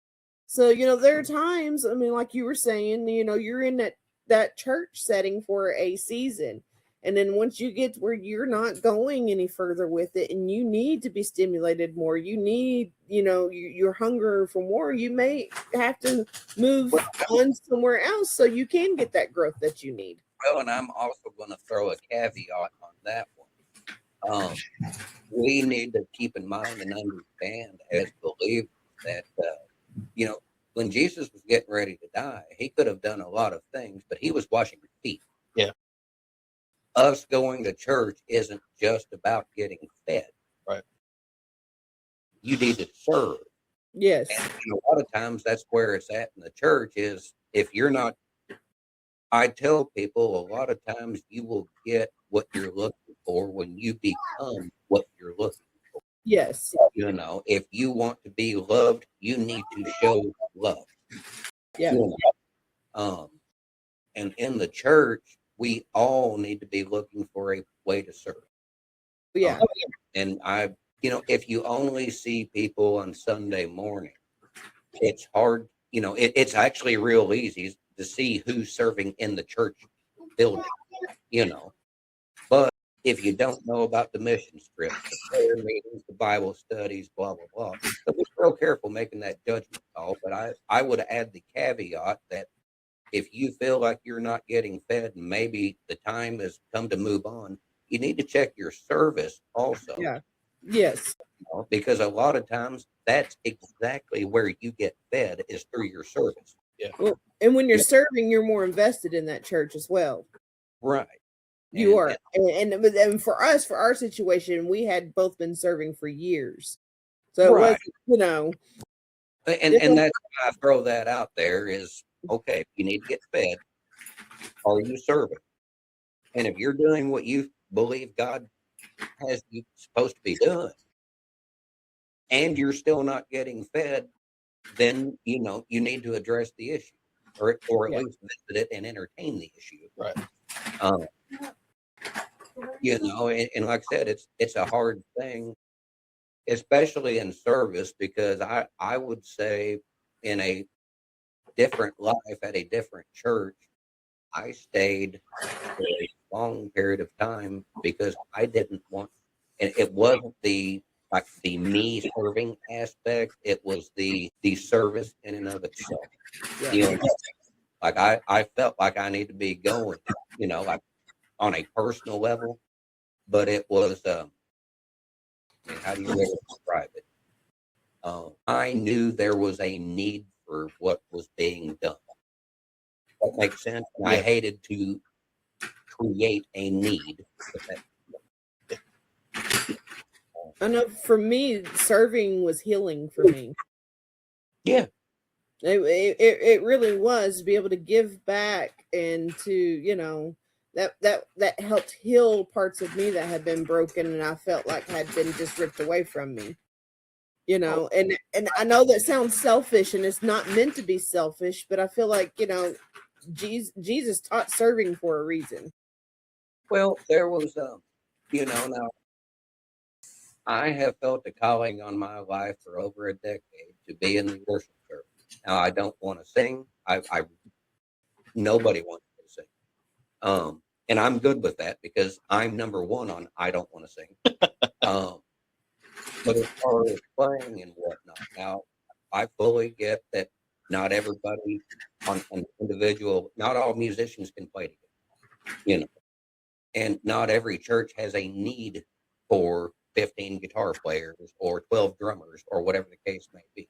So, there are times, I mean, like you were saying, you're in that church setting for a season. And then once you get where you're not going any further with it and you need to be stimulated more, you need, your hunger for more, you may have to move on somewhere else so you can get that growth that you need. Well, and I'm also going to throw a caveat on that one. We need to keep in mind and understand as believers that, when Jesus was getting ready to die, he could have done a lot of things, but he was washing his feet. Yeah. Us going to church isn't just about getting fed. Right. You need to serve. Yes. And a lot of times that's where it's at in the church is if you're not, I tell people a lot of times you will get what you're looking for when you become what you're looking for. Yes. If you want to be loved, you need to show love. Yeah. And in the church, we all need to be looking for a way to serve. Yeah. And if you only see people on Sunday morning, it's hard, it's actually real easy to see who's serving in the church building, But if you don't know about the mission trips, the prayer meetings, the Bible studies, blah, blah, blah, so be real careful making that judgment call. But I would add the caveat that if you feel like you're not getting fed and maybe the time has come to move on, you need to check your service also. Yeah. Yes. Because a lot of times that's exactly where you get fed is through your service. Yeah. Well, and when you're serving, you're more invested in that church as well. Right. You are. And for us, for our situation, we had both been serving for years. So it wasn't, And that's why I throw that out there is, okay, if you need to get fed, are you serving? And if you're doing what you believe God has you supposed to be doing, and you're still not getting fed, then you need to address the issue, or at Yeah. least visit it and entertain the issue. Right. Um, and like I said, it's a hard thing, especially in service, because I would say in a different life at a different church, I stayed for a long period of time because I didn't want, and it wasn't the me serving aspect, it was the service in and of itself. Yeah. You know, like I felt like I need to be going, like on a personal level, but it was I mean, how do you really describe it? I knew there was a need for what was being done. That makes sense. And I Yeah. hated to create a need. I know for me, serving was healing for me. Yeah. It really was to be able to give back and to, that helped heal parts of me that had been broken and I felt like had been just ripped away from me. And I know that sounds selfish and it's not meant to be selfish, but I feel like, Jesus taught serving for a reason. Well, there was, now I have felt a calling on my life for over a decade to be in the worship service. Now, I don't want to sing. Nobody wants me to sing. And I'm good with that because I'm number one on I don't want to sing. But as far as playing and whatnot, now I fully get that not everybody on an individual, not all musicians can play together, and not every church has a need for 15 guitar players or 12 drummers or whatever the case may be.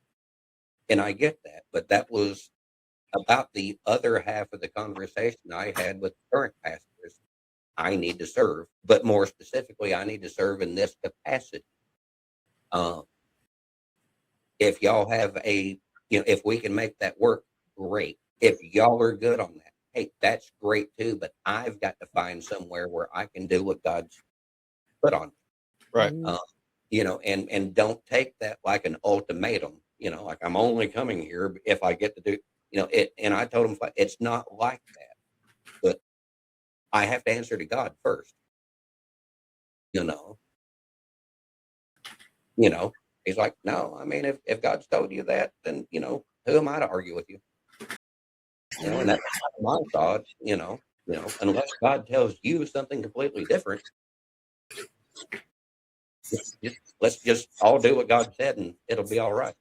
And I get that, but that was about the other half of the conversation I had with current pastors. I need to serve, but more specifically, I need to serve in this capacity. If y'all have if we can make that work, great. If y'all are good on that, hey, that's great too. But I've got to find somewhere where I can do what God's put on me. Right. And don't take that like an ultimatum. Like I'm only coming here if I get to do, it. And I told him it's not like that. But I have to answer to God first. He's like, no, I mean, if God's told you that, then, who am I to argue with you? And that's my thought, unless God tells you something completely different, let's just all do what God said and it'll be all right.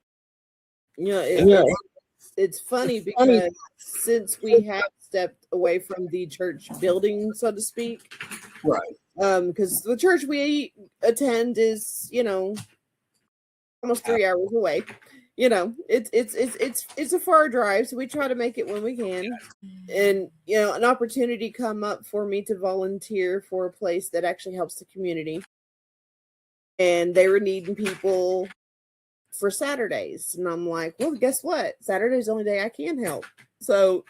It's funny because since we have stepped away from the church building, so to speak, Right. Because the church we attend is, almost 3 hours away. It's a far drive, so we try to make it when we can. And an opportunity come up for me to volunteer for a place that actually helps the community, and they were needing people for Saturdays, and I'm like, well, guess what? Saturday's the only day I can help. So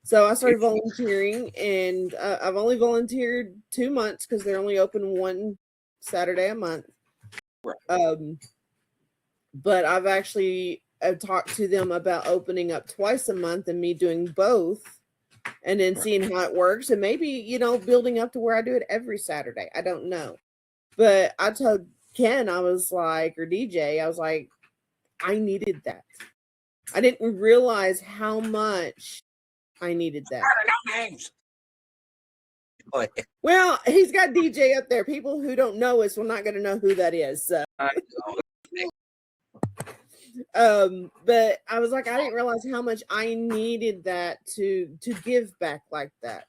so I started volunteering, and I've only volunteered 2 months because they're only open one Saturday a month. But I've actually talked to them about opening up twice a month and me doing both, and then seeing how it works, and maybe building up to where I do it every Saturday. I don't know, but I told Ken, I was like, or DJ, I was like, I needed that. I didn't realize how much I needed that. Well, he's got DJ up there. People who don't know us are not going to know who that is. So. But I was like, I didn't realize how much I needed that to give back like that,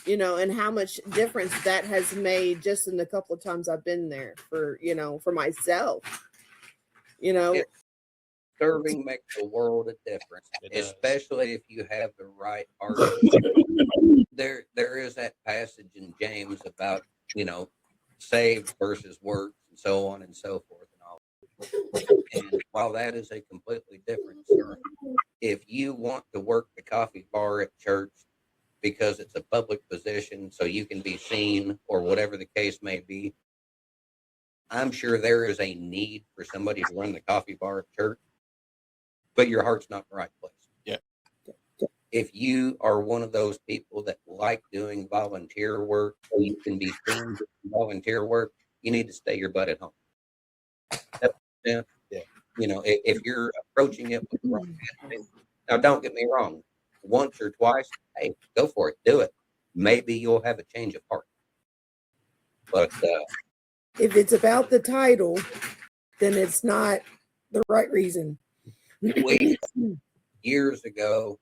and how much difference that has made just in the couple of times I've been there for myself. Serving makes a world of difference, especially if you have the right heart. There is that passage in James about, saved versus works and so on and so forth and all. And while that is a completely different sermon, if you want to work the coffee bar at church because it's a public position so you can be seen or whatever the case may be, I'm sure there is a need for somebody to run the coffee bar at church, but your heart's not in the right place. Yeah. If you are one of those people that like doing volunteer work so you can be seen doing volunteer work, you need to stay your butt at home. Yeah. You know, if you're approaching it with the wrong attitude, now don't get me wrong, once or twice, hey, go for it, do it. Maybe you'll have a change of heart. But If it's about the title, then it's not the right reason. we years ago,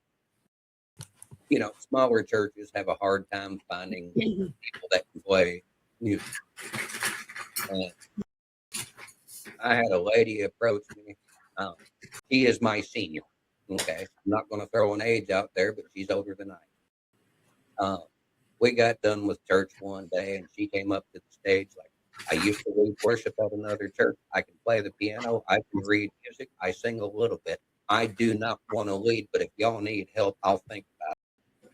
you know, smaller churches have a hard time finding people that can play music. And I had a lady approach me. She is my senior. Okay, I'm not going to throw an age out there, but she's older than I am. We got done with church one day, and she came up to the stage like, I used to lead worship at another church. I can play the piano. I can read music. I sing a little bit. I do not want to lead, but if y'all need help, I'll think about it.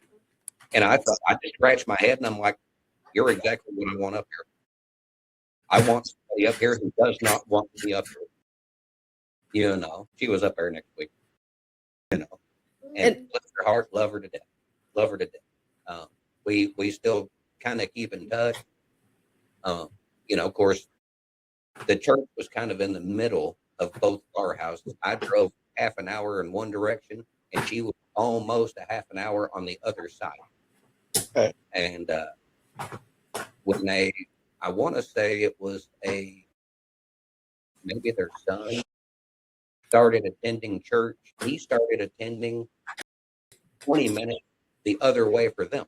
And I thought, I just scratched my head, and I'm like, you're exactly what I want up here. I want somebody up here who does not want to be up here. You know, she was up there next week. You know, and bless her heart, love her to death. Love her to death. We still kind of keep in touch. You know, of course, the church was kind of in the middle of both our houses. I drove half an hour in one direction, and she was almost a half an hour on the other side. Okay. And when I want to say it was maybe their son started attending church. He started attending 20 minutes the other way for them.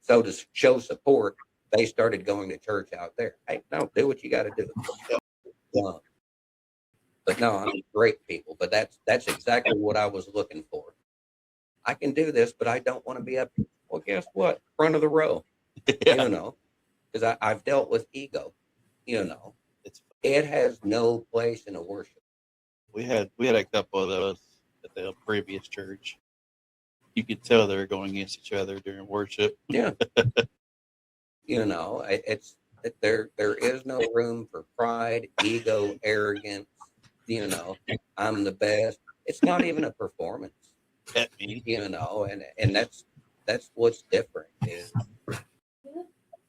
So to show support, they started going to church out there. Hey, no, do what you got to do. But no, I mean, great people. But that's exactly what I was looking for. I can do this, but I don't want to be up here. Well, guess what? Front of the row. Yeah. You know, because I've dealt with ego. You know, it has no place in a worship. We had a couple of those at the previous church. You could tell they were going against each other during worship. Yeah. You know, there is no room for pride, ego, arrogance. You know, I'm the best. It's not even a performance. You know, and that's what's different is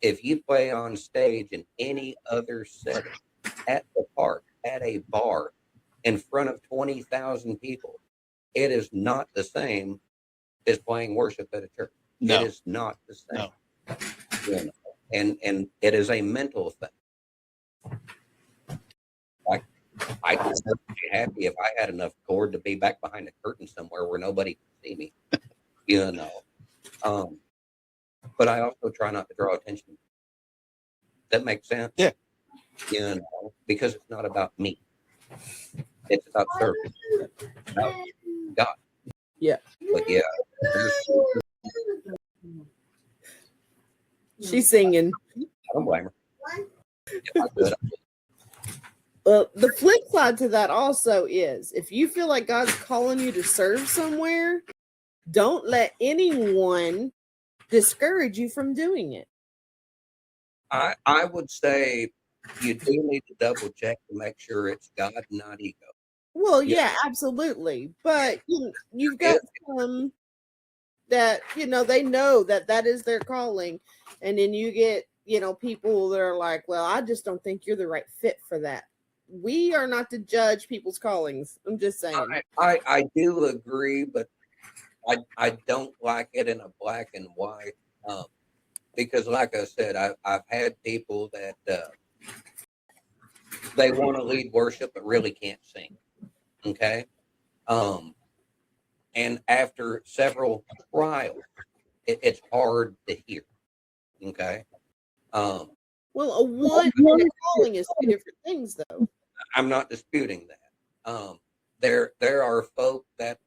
if you play on stage in any other setting, at the park, at a bar, in front of 20,000 people, it is not the same as playing worship at a church. No. It is not the same. No. You know, and it is a mental thing. Like I just would be happy if I had enough cord to be back behind a curtain somewhere where nobody can see me. You know. But I also try not to draw attention. That makes sense? Yeah. You know, because it's not about me. It's about service. It's about God. Yeah. But yeah, She's singing. I don't blame her. If I could, Well, the flip side to that also is if you feel like God's calling you to serve somewhere, don't let anyone discourage you from doing it. I would say you do need to double check to make sure it's God, not ego. Well, yeah, absolutely. But you've got some that, they know that is their calling. And then you get, people that are like, well, I just don't think you're the right fit for that. We are not to judge people's callings. I'm just saying. I do agree, but I don't like it in a black and white. Because like I said, I've had people that they want to lead worship but really can't sing. Okay. And after several trials, it's hard to hear. Okay. Well, a one calling is two different things, though. I'm not disputing that. There are folk that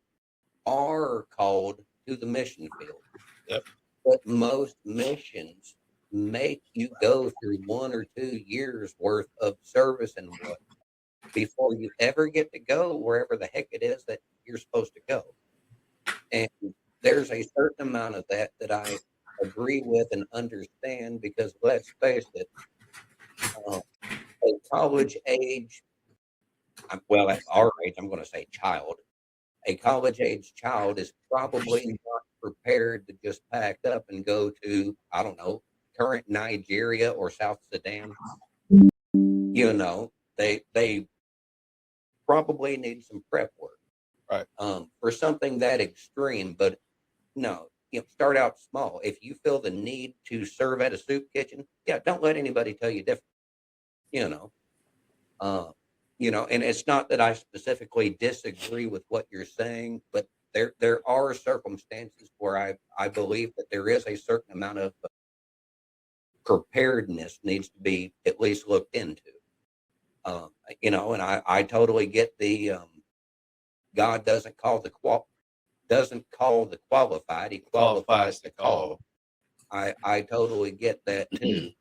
are called to the mission field. Yep. But most missions make you go through 1 or 2 years worth of service and what. before you ever get to go wherever the heck it is that you're supposed to go. And there's a certain amount of that I agree with and understand, because let's face it, a college age, well, at our age, I'm going to say child, a college age child is probably not prepared to just pack up and go to, I don't know, current Nigeria or South Sudan. You know, they probably need some prep work, Right. for something that extreme. But no, start out small. If you feel the need to serve at a soup kitchen, yeah, don't let anybody tell you different. You know, and it's not that I specifically disagree with what you're saying, but there are circumstances where I believe that there is a certain amount of preparedness needs to be at least looked into. And I totally get the God doesn't call the qualified, he qualifies the call. I totally get that too.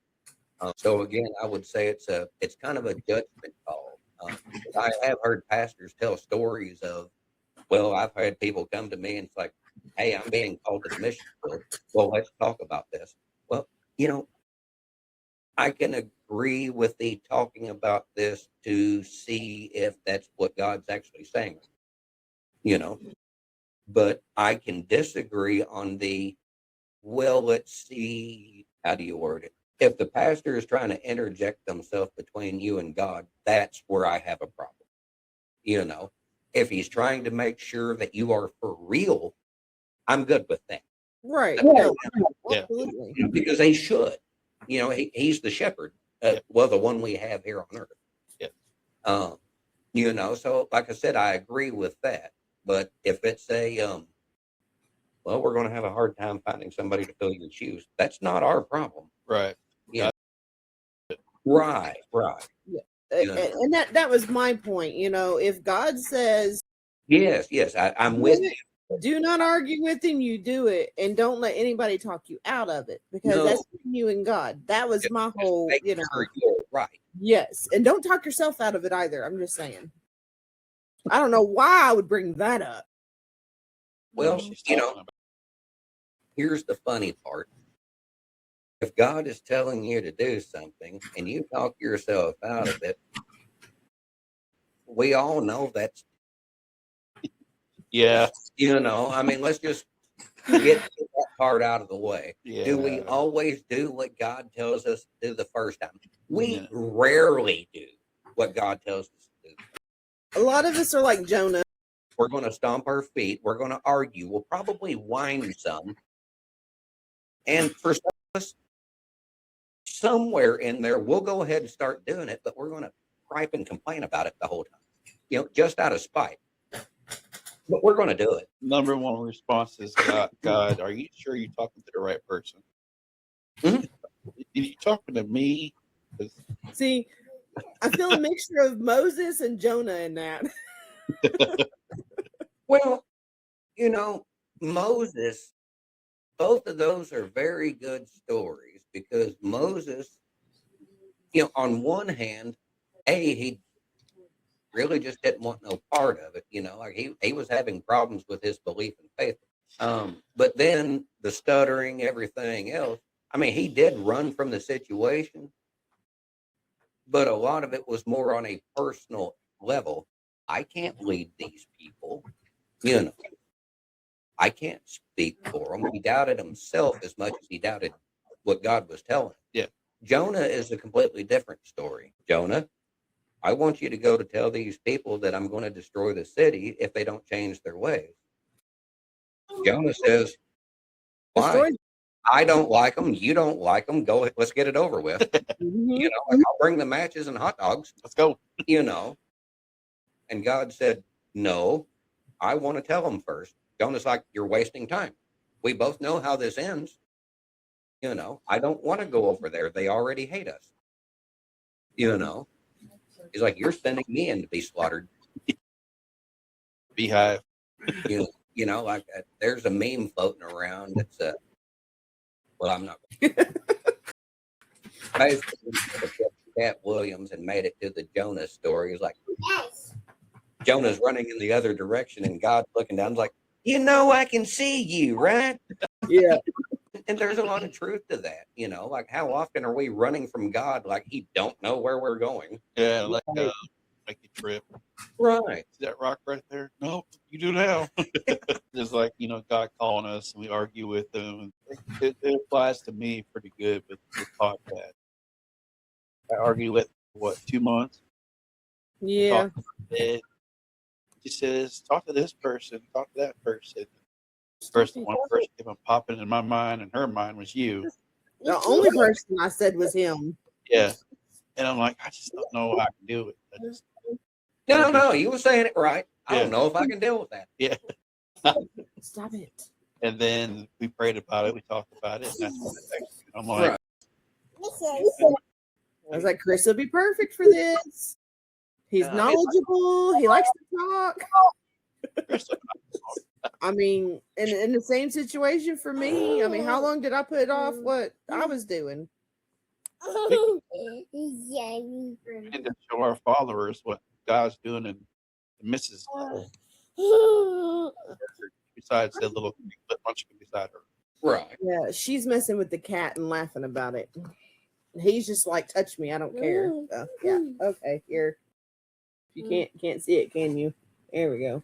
So again, I would say it's kind of a judgment call. I have heard pastors tell stories of, well, I've had people come to me and it's like, hey, I'm being called to the mission field. Well, let's talk about this. Well, I can agree with the talking about this to see if that's what God's actually saying, but I can disagree on the, well, let's see, how do you word it? If the pastor is trying to interject themselves between you and God, that's where I have a problem. If he's trying to make sure that you are for real, I'm good with that. Right. No, absolutely. because they should. He's the shepherd. Well, the one we have here on earth. Yeah. So like I said, I agree with that. But if it's well, we're going to have a hard time finding somebody to fill your shoes, that's not our problem. Right. Right. Yeah. And that was my point. If God says, yes, I'm with you. Do not argue with him. You do it, and don't let anybody talk you out of it, because that's between you and God. That was my whole, Sure you're right. Yes, and don't talk yourself out of it either. I'm just saying. I don't know why I would bring that up. Well, here's the funny part. If God is telling you to do something and you talk yourself out of it, we all know that's, yeah. Let's just get that part out of the way. Yeah. Do we always do what God tells us to do the first time? We rarely do what God tells us to do. A lot of us are like Jonah. We're going to stomp our feet. We're going to argue. We'll probably whine some. And for some of us, somewhere in there, we'll go ahead and start doing it, but we're going to gripe and complain about it the whole time, just out of spite. But we're going to do it. Number one response is, God, are you sure you're talking to the right person? Mm-hmm. You talking to me? See, I feel a mixture of Moses and Jonah in that. Well, Moses, both of those are very good stories, because Moses, on one hand, he really just didn't want no part of it. Like he was having problems with his belief and faith. But then the stuttering, everything else, he did run from the situation, but a lot of it was more on a personal level. I can't lead these people, I can't speak for him. He doubted himself as much as he doubted what God was telling him. Yeah. Jonah is a completely different story. Jonah, I want you to go to tell these people that I'm going to destroy the city if they don't change their ways. Jonah says, why? I don't like them. You don't like them. Go, let's get it over with. I'll bring the matches and hot dogs. Let's go. And God said, no, I want to tell them first. Jonah's like, you're wasting time. We both know how this ends. I don't want to go over there. They already hate us. He's like, you're sending me in to be slaughtered. Beehive. Like there's a meme floating around that's well, I'm not. Cat Williams and made it to the Jonah story. It's like Jonah's running in the other direction and God's looking down. It's like, I can see you, right? Yeah. And there's a lot of truth to that. Like how often are we running from God like he don't know where we're going? Yeah, like you trip. Right. See that rock right there? No, you do now. It's like, God calling us and we argue with him. It applies to me pretty good with this podcast. I argue with, 2 months? Yeah. She says, talk to this person, talk to that person. First, one person kept on popping in my mind, and her mind was you. The only person I said was him. Yeah. And I'm like, I just don't know how I can do it. No, you were saying it right. I Yeah. don't know if I can deal with that. Yeah. Stop it. And then we prayed about it. We talked about it. And that's when it actually, I'm like, Right. I was like, Chris will be perfect for this. He's knowledgeable. He likes to talk. I mean, in the same situation for me, I mean, how long did I put off what I was doing? we need to show our followers what God's doing in the missus. Besides the little munchkin beside her. Right. Yeah, she's messing with the cat and laughing about it. He's just like, touch me, I don't care. So, yeah, okay, here. You can't see it, can you? There we go.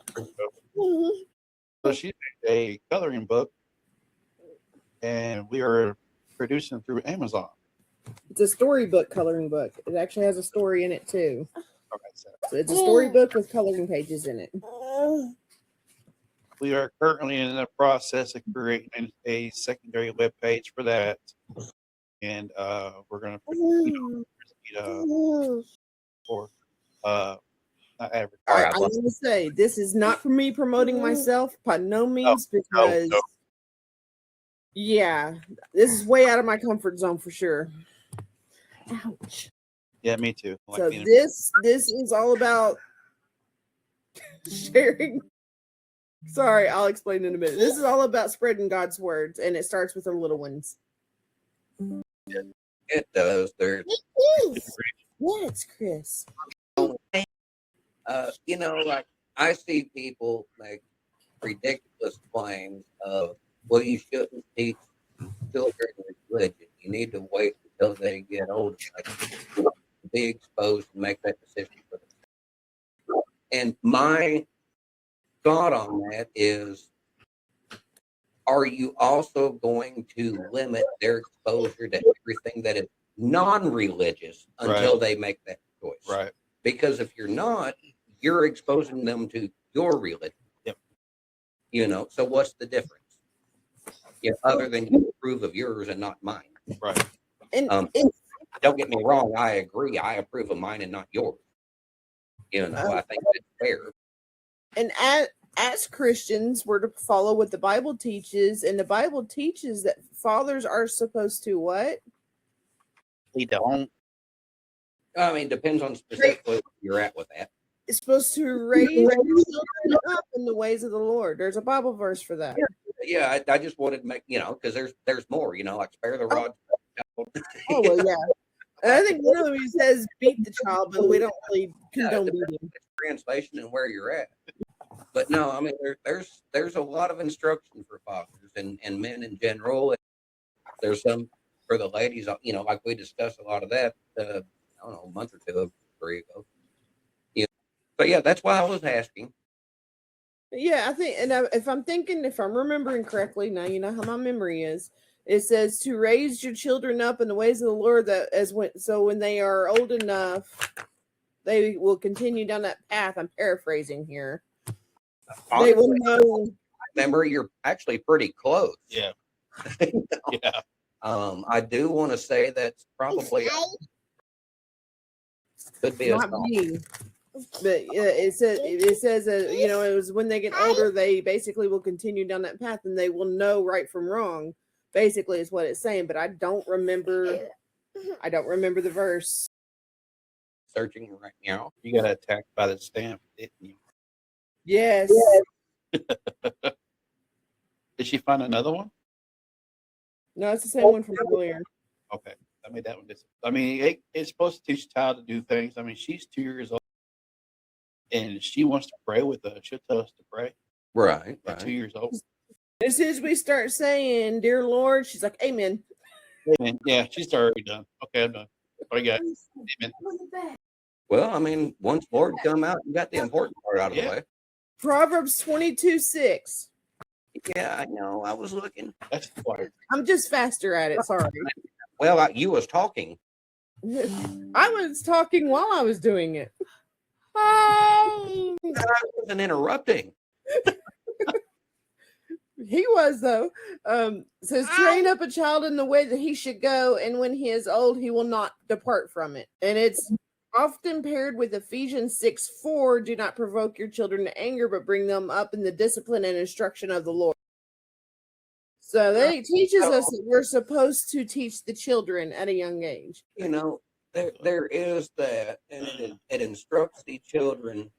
So she made a coloring book, and we are producing through Amazon. It's a storybook coloring book. It actually has a story in it too. Okay, so So it's a storybook with coloring pages in it. we are currently in the process of creating a secondary web page for that, and we're going to for not advertise. All right. I want to say this is not for me promoting myself by no means, because yeah, this is way out of my comfort zone for sure. Ouch. Yeah, me too. Like So this is all about sharing. Sorry, I'll explain in a minute. This is all about spreading God's words, and it starts with the little ones. It does. There's Yes, Chris. like I see people make ridiculous claims of, well, you shouldn't teach children religion. You need to wait until they get old enough to be exposed and make that decision for themselves. And my thought on that is, are you also going to limit their exposure to everything that is non-religious until they make that choice? Right. Because if you're not, you're exposing them to your religion. Yep. So what's the difference? Other than you approve of yours and not mine. Right. And Don't get me wrong, I agree. I approve of mine and not yours. I think that's fair. And as Christians, we're to follow what the Bible teaches, and the Bible teaches that fathers are supposed to what? We don't. I mean, depends on specifically where you're at with that. It's supposed to raise your children up in the ways of the Lord. There's a Bible verse for that. Yeah, I just wanted to make, because there's more, like spare the rod. Oh, well, yeah. And I think one of them says beat the child, but we don't really condone beating. Translation and where you're at. But no, I mean, there's a lot of instruction for fathers and men in general. And there's some for the ladies, like we discussed a lot of that, I don't know, a month or two, 3 ago. But yeah, that's why I was asking. Yeah, I think, and if I'm remembering correctly, now you know how my memory is. It says to raise your children up in the ways of the Lord, so when they are old enough, they will continue down that path. I'm paraphrasing here. Honestly, they will know. Remember, you're actually pretty close. Yeah. Yeah. I do want to say that's probably could be Not me. But it says it was when they get older, they basically will continue down that path, and they will know right from wrong. Basically, is what it's saying. But I don't remember the verse. Searching right now. You got attacked by the stamp, didn't you? Yes. Did she find another one? No, it's the same one from earlier. Okay. I made that one. I mean, it's supposed to teach a child to do things. I mean, she's 2 years old, and she wants to pray with us. She'll tell us to pray Right, at 2 right. years old. As soon as we start saying, "Dear Lord," she's like, "Amen." Amen. Yeah, she's already done. Okay, I'm done. What do you got? Amen. Well, I mean, once Lord come out, you got the important part out of the Yeah. way. Proverbs 22:6. Yeah, I know. I was looking. That's quiet. I'm just faster at it. Sorry. Well, you was talking. I was talking while I was doing it. I wasn't interrupting. He was though. Says train up a child in the way that he should go, and when he is old, he will not depart from it. And it's often paired with Ephesians 6:4. Do not provoke your children to anger, but bring them up in the discipline and instruction of the Lord. So that it teaches us that we're supposed to teach the children at a young age. You know, there is that, and it instructs the children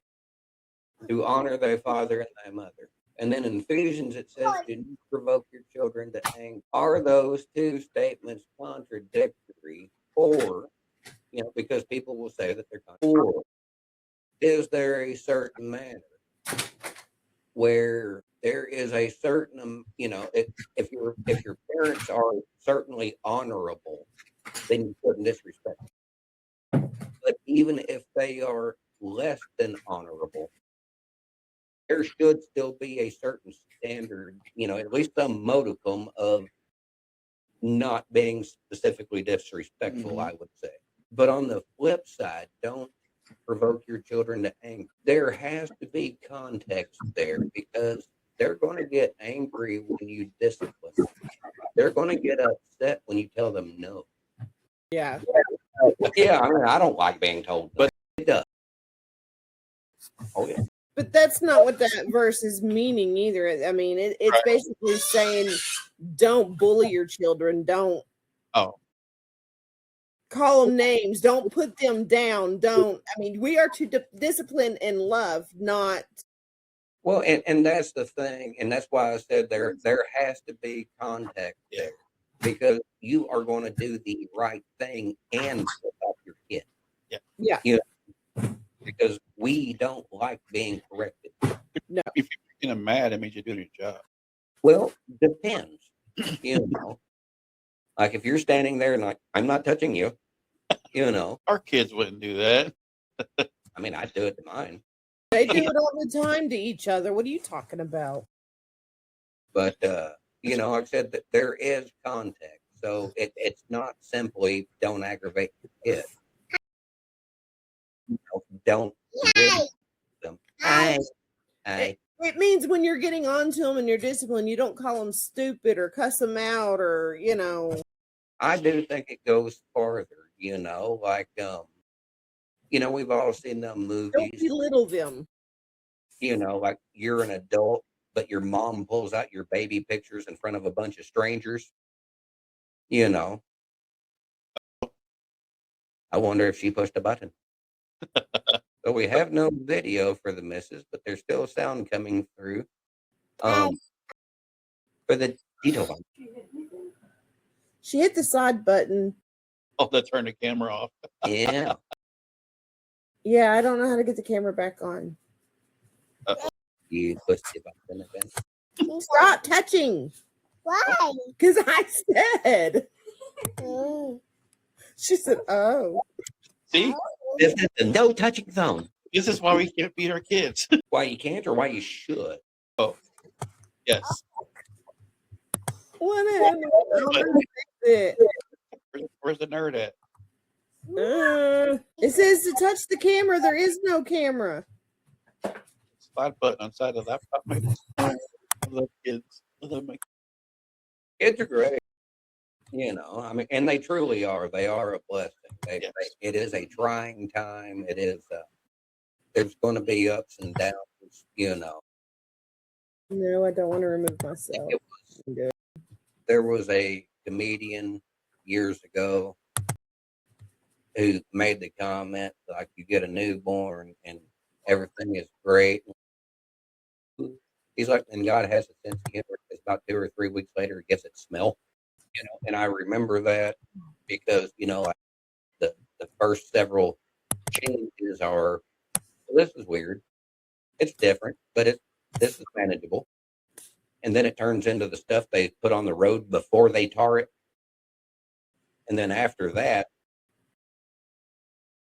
to honor their father and their mother. And then in Ephesians it says, "Do not provoke your children to anger." Are those two statements contradictory? Or, because people will say that they're contradictory. Or is there a certain manner where there is a certain, if your parents are certainly honorable, then you shouldn't disrespect them. But even if they are less than honorable, there should still be a certain standard, at least some modicum of not being specifically disrespectful, I would say. But on the flip side, don't provoke your children to anger. There has to be context there, because they're going to get angry when you discipline them. They're going to get upset when you tell them no. Yeah. Yeah, I mean, I don't like being told, but it does. Oh, yeah. But that's not what that verse is meaning either. I mean, it's basically saying don't bully your children. Don't call them names. Don't put them down. We are to discipline and love, not. Well, and that's the thing. And that's why I said there has to be context there, because you are going to do the right thing and pick up your kid. Yeah. Because we don't like being corrected. No. If you're making them mad, it means you're doing your job. Well, depends. Like if you're standing there and like, "I'm not touching you," Our kids wouldn't do that. I mean, I do it to mine. They do it all the time to each other. What are you talking about? But like I said, that there is context. So it's not simply don't aggravate your kid. Don't them. It means when you're getting on to them and you're disciplined, you don't call them stupid or cuss them out or, I do think it goes farther, like, we've all seen them don't movies, belittle them. like you're an adult, but your mom pulls out your baby pictures in front of a bunch of strangers, I wonder if she pushed a button. So we have no video for the missus, but there's still sound coming through. For the detail one. She hit the side button. Oh, they turn the camera off. Yeah. Yeah, I don't know how to get the camera back on. You pushed the button again. Stop touching. Why? Because I said. She said, "Oh." See, This is the no touching zone. this is why we can't beat our kids. Why you can't or why you should. Yes. Where's the nerd at? It says to touch the camera. There is no camera. Slide button on side of the laptop. I love kids. I love my Kids are great. And they truly are. They are a blessing. It is a trying time. It is. There's going to be ups and downs. No, I don't want to remove myself. There was a comedian years ago who made the comment like, you get a newborn and everything is great. He's like, and God has a sense of humor. It's about 2 or 3 weeks later, it gets its smell. And I remember that because, the first several changes are, well, this is weird. It's different, but this is manageable. And then it turns into the stuff they put on the road before they tar it. And then after that,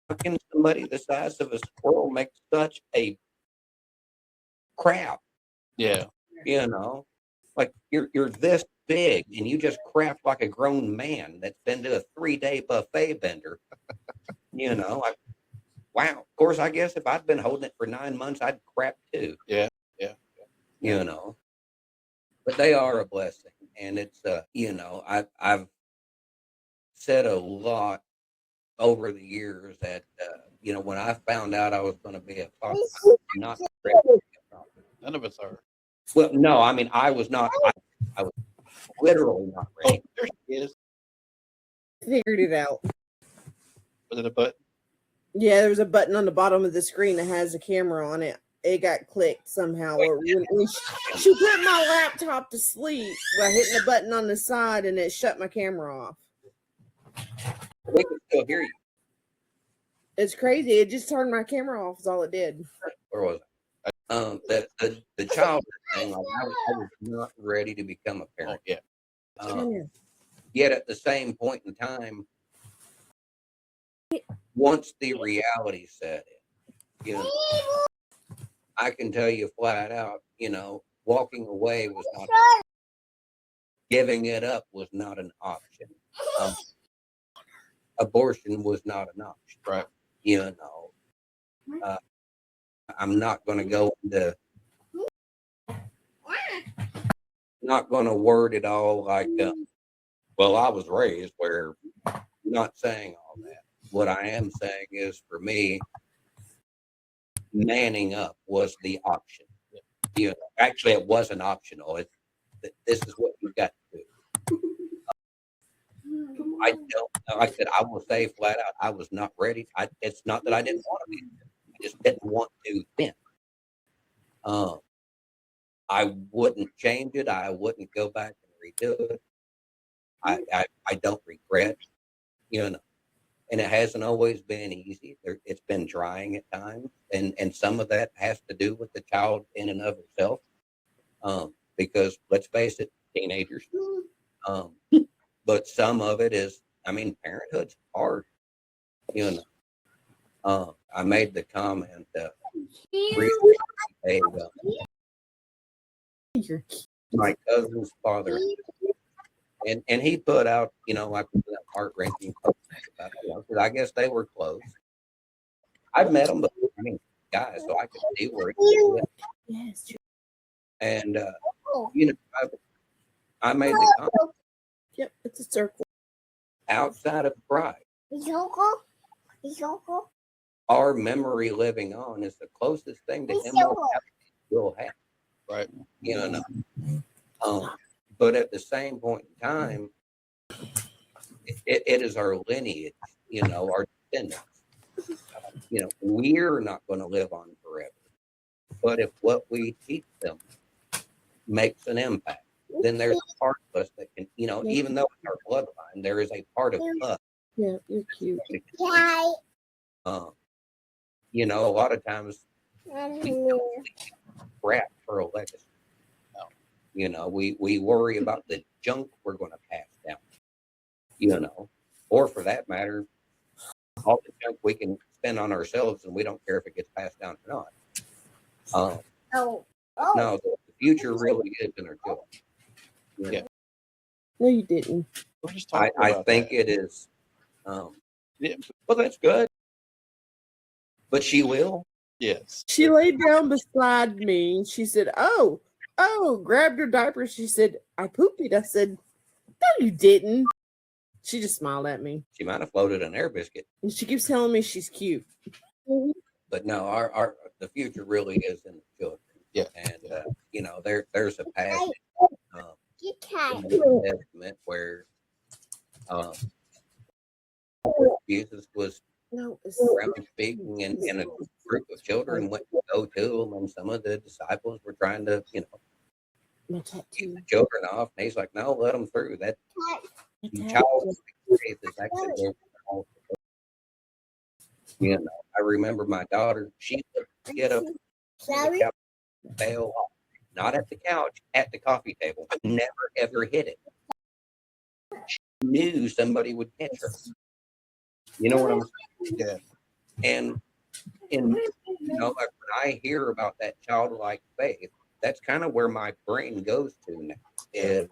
how can somebody the size of a squirrel make such a crap? Yeah. Like you're this big and you just craft like a grown man that's been to a 3-day buffet bender. Like, wow. Of course, I guess if I'd been holding it for 9 months, I'd crap too. Yeah. But they are a blessing, and it's I've said a lot over the years that when I found out I was going to be a father, I was not ready to be a father. None of us are. Well, no, I mean I was not. I was literally not ready. Oh, there she is. Figured it out. Was it a button? Yeah, there was a button on the bottom of the screen that has a camera on it. It got clicked somehow. Or when she put my laptop to sleep by hitting the button on the side, and it shut my camera off. We can still hear you. It's crazy. It just turned my camera off. Is all it did. Where was I? The child thing. Like I was not ready to become a parent. Oh, yeah. Yet at the same point in time, once the reality set in, I can tell you flat out, walking away was not, giving it up was not an option. Abortion was not an option. Right. I'm not going to go into, not going to word it all like, well, I was raised where. I'm not saying all that. What I am saying is, for me, manning up was the option. Actually, it wasn't optional. This is what you got to do. I don't, like I said, I will say flat out, I was not ready. It's not that I didn't want to be. I just didn't want to then. I wouldn't change it. I wouldn't go back and redo it. I don't regret, and it hasn't always been easy. It's been trying at times, and some of that has to do with the child in and of itself. Because let's face it, teenagers. But some of it is, parenthood's hard. I made the comment recently, my cousin's father, and he put out, like that heart-wrenching post about it, because I guess they were close. I've met them, but guys, so I could see where he was. Yes. And I made the comment. Yep, it's a circle. Outside of pride, our memory living on is the closest thing to immortality we'll have. Right. But at the same point in time, it is our lineage, our descendants. We're not going to live on forever. But if what we teach them makes an impact, then there's a part of us that can, even though it's our bloodline, there is a part of us. Yeah, you're cute. A lot of times we don't crap for a legacy. We worry about the junk we're going to pass down, or for that matter, all the junk we can spend on ourselves, and we don't care if it gets passed down or not. No, the future really is in our children. Yeah. No, you didn't. We're just talking I about think that. it is. Yeah. Well, that's good. But she will. Yes. She laid down beside me. She said, "Oh, grabbed her diaper." She said, "I pooped it." I said, "No, you didn't." She just smiled at me. She might have floated an air biscuit. And she keeps telling me she's cute. But no, the future really is in the children. Yeah. And there's a passage in the New Testament where Jesus was around speaking, and a group of children went to go to him, and some of the disciples were trying to, My keep tattoo. the children off. And he's like, no, let them through. That child faith is actually where we're all supposed to. You know, I remember my daughter, she would get up on the couch, bail off, not at the couch, at the coffee table, never ever hit it. She knew somebody would catch her. You know what I'm saying? Yeah. And you know, like when I hear about that childlike faith, that's kind of where my brain goes to now. Is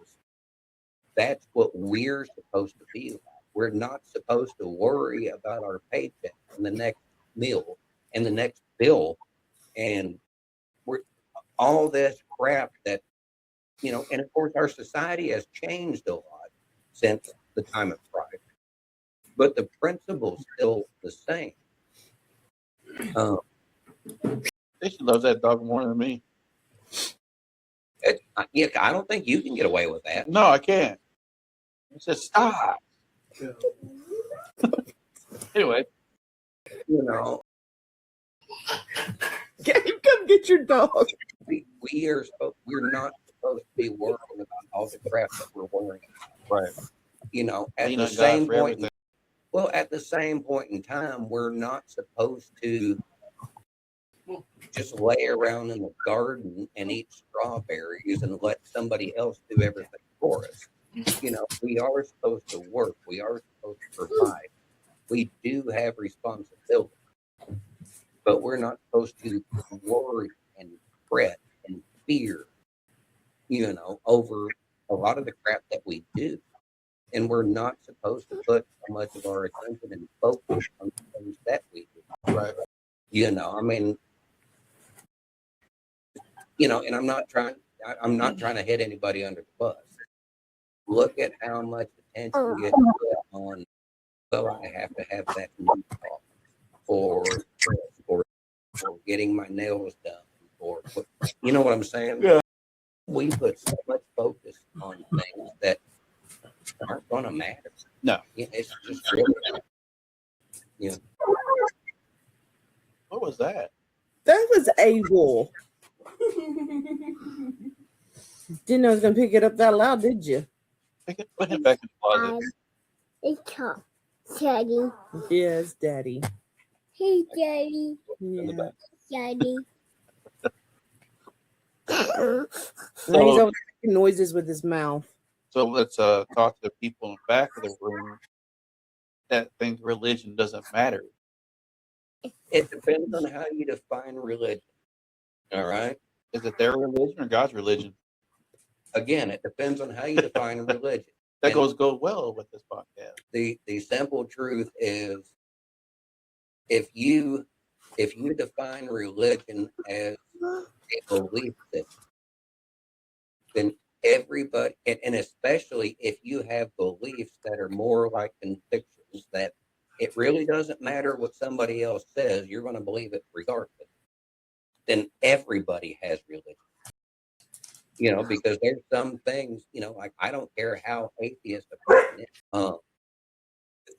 that's what we're supposed to be like. We're not supposed to worry about our paycheck and the next meal and the next bill and we're all this crap that, you know, and of course our society has changed a lot since the time of Christ, but the principle's still the same. She loves that dog more than me. Yeah, I don't think you can get away with that. No, I can't. It's just stop. Anyway, You know, Come get your dog. we're not supposed to be worrying about all the crap that we're worrying about. right. You know, at Lean the on God same for point, everything. well, at the same point in time, we're not supposed to just lay around in the garden and eat strawberries and let somebody else do everything for us. You know, we are supposed to work. We are supposed to provide. We do have responsibility, but we're not supposed to worry and fret and fear, you know, over a lot of the crap that we do. And we're not supposed to put so much of our attention and focus on the things that we do. Right. You know, I mean, you know, and I'm not trying to hit anybody under the bus. Look at how much attention gets put on, well, I have to have that new car, or getting my nails done, or you know what I'm saying? Yeah. We put so much focus on things that aren't going to matter. No. It's just really, you know. What was that? That was a wolf. Didn't know I was gonna pick it up that loud, did you? Put him back in the closet. It's Daddy. Yes, Daddy. Hey, Daddy. Yeah. Daddy. And he's always making noises with his mouth. So let's talk to the people in the back of the room that think religion doesn't matter. It depends on how you define religion. All right. Is it their religion or God's religion? Again, it depends on how you define religion. That goes well with this podcast. The simple truth is, if you define religion as a belief system, then everybody, and especially if you have beliefs that are more like convictions, that it really doesn't matter what somebody else says, you're going to believe it regardless, then everybody has religion. You know, because there's some things, you know, like I don't care how atheist a person is.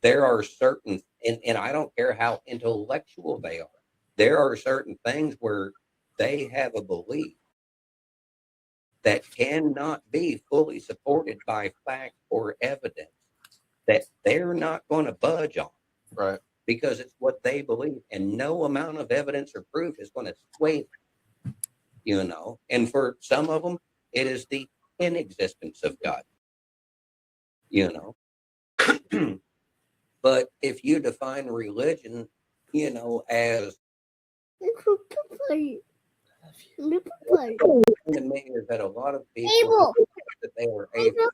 There are certain, and I don't care how intellectual they are, there are certain things where they have a belief that cannot be fully supported by fact or evidence, that they're not going to budge on. Right. Because it's what they believe, and no amount of evidence or proof is going to sway them, you know. And for some of them, it is the inexistence of God, you know. But if you define religion, you know, as to me is that a lot of people that they are able,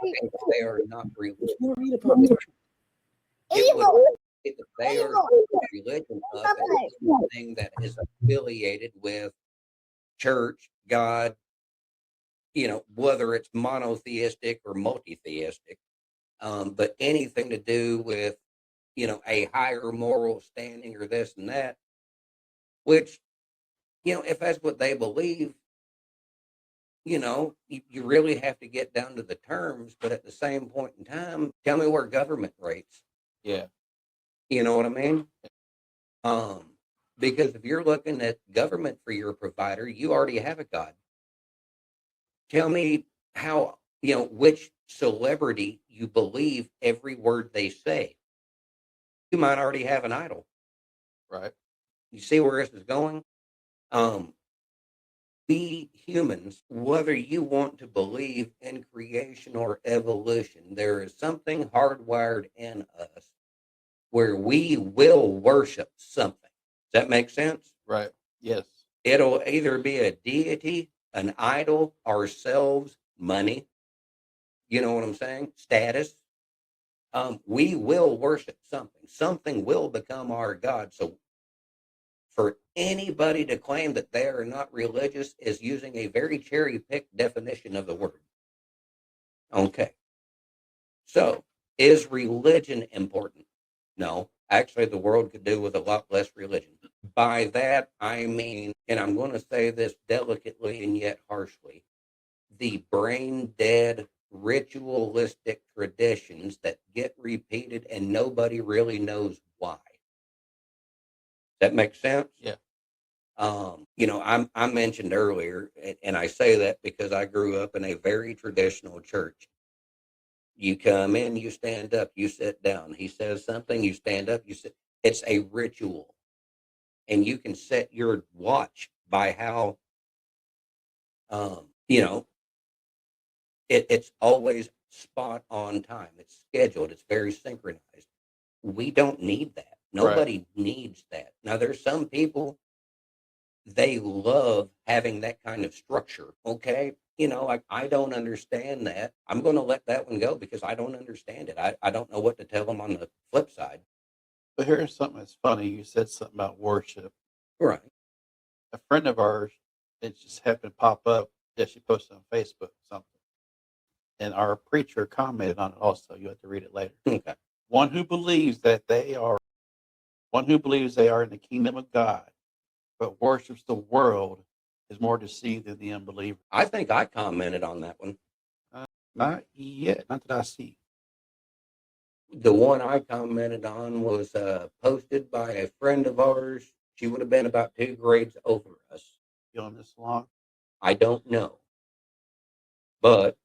think that they are not religious. If they are religion of anything that is affiliated with church, God, you know, whether it's monotheistic or multi-theistic, but anything to do with, you know, a higher moral standing or this and that, which, you know, if that's what they believe, you know, you really have to get down to the terms, but at the same point in time, tell me where government rates. Yeah. You know what I mean? Because if you're looking at government for your provider, you already have a God. Tell me how, which celebrity you believe every word they say. You might already have an idol. Right. You see where this is going? We humans, whether you want to believe in creation or evolution, there is something hardwired in us where we will worship something. Does that make sense? Right. Yes. It'll either be a deity, an idol, ourselves, money. You know what I'm saying? Status. We will worship something. Something will become our God. So for anybody to claim that they are not religious is using a very cherry-picked definition of the word. Okay. So is religion important? No. Actually, the world could do with a lot less religion. By that, I mean, and I'm going to say this delicately and yet harshly, the brain dead ritualistic traditions that get repeated and nobody really knows why. That makes sense? Yeah. I mentioned earlier, and I say that because I grew up in a very traditional church. You come in, you stand up, you sit down. He says something, you stand up, you sit. It's a ritual. And you can set your watch by how, it's always spot on time. It's scheduled. It's very synchronized. We don't need that. Nobody needs that. Now, there's some people, they love having that kind of structure. Okay. Like I don't understand that. I'm going to let that one go because I don't understand it. I don't know what to tell them on the flip side. But here's something that's funny. You said something about worship. Right. A friend of ours, it just happened to pop up that she posted on Facebook something. And our preacher commented on it also. You have to read it later. Okay. One who believes they are in the kingdom of God, but worships the world is more deceived than the unbeliever. I think I commented on that one. Not yet. Not that I see. The one I commented on was posted by a friend of ours. She would have been about 2 grades over us. You on this long? I don't know. But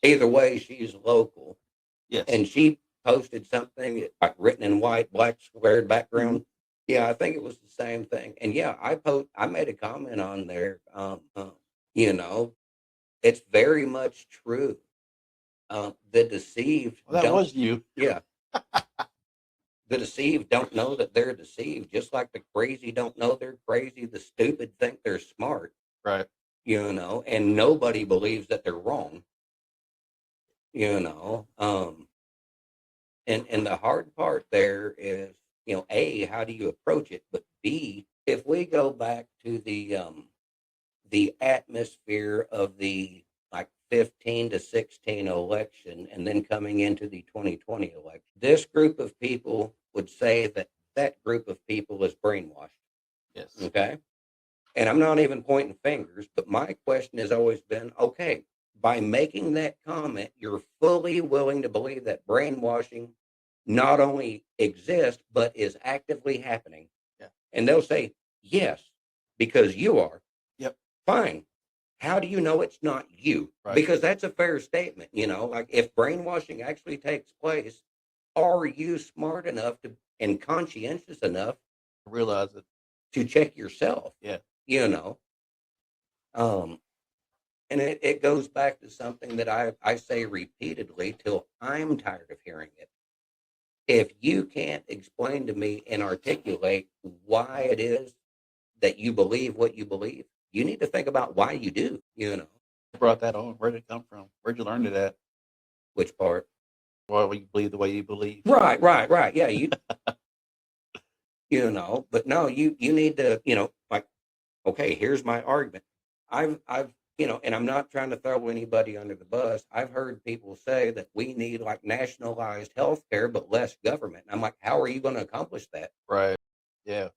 either way, she's local. Yes. And she posted something like written in white, black squared background. Mm-hmm. Yeah, I think it was the same thing. And yeah, I made a comment on there. It's very much true. The deceived. Well, that was you. Yeah. The deceived don't know that they're deceived, just like the crazy don't know they're crazy. The stupid think they're smart. Right. And nobody believes that they're wrong. And the hard part there is, A, how do you approach it? But B, if we go back to the atmosphere of the 15 to 16 election and then coming into the 2020 election, this group of people would say that group of people is brainwashed. Yes. Okay. And I'm not even pointing fingers, but my question has always been, okay, by making that comment, you're fully willing to believe that brainwashing not only exists, but is actively happening. Yeah. And they'll say, yes, because you are. Yep. Fine. How do you know it's not you? Right. Because that's a fair statement. Like if brainwashing actually takes place, are you smart enough and conscientious enough to realize it, to check yourself? Yeah. And it goes back to something that I say repeatedly till I'm tired of hearing it. If you can't explain to me and articulate why it is that you believe what you believe, you need to think about why you do, You brought that on. Where did it come from? Where'd you learn it at? Which part? Well, you believe the way you believe. Right. Yeah, but no, you need to, okay, here's my argument. I've and I'm not trying to throw anybody under the bus. I've heard people say that we need nationalized health care, but less government. And I'm like, how are you going to accomplish that? Right. Yeah.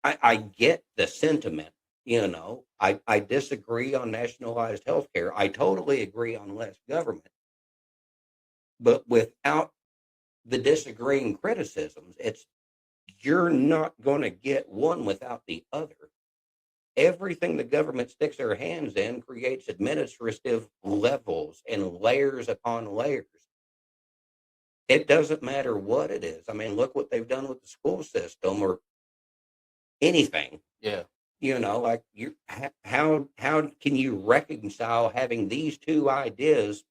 I get the sentiment, I disagree on nationalized health care. I totally agree on less government. But without the disagreeing criticisms,, you're not going to get one without the other. everything the government sticks their hands in creates administrative levels and layers upon layers. It doesn't matter what it is. I mean, look what they've done with the school system or anything. Yeah. You know, like how can you reconcile having these two ideas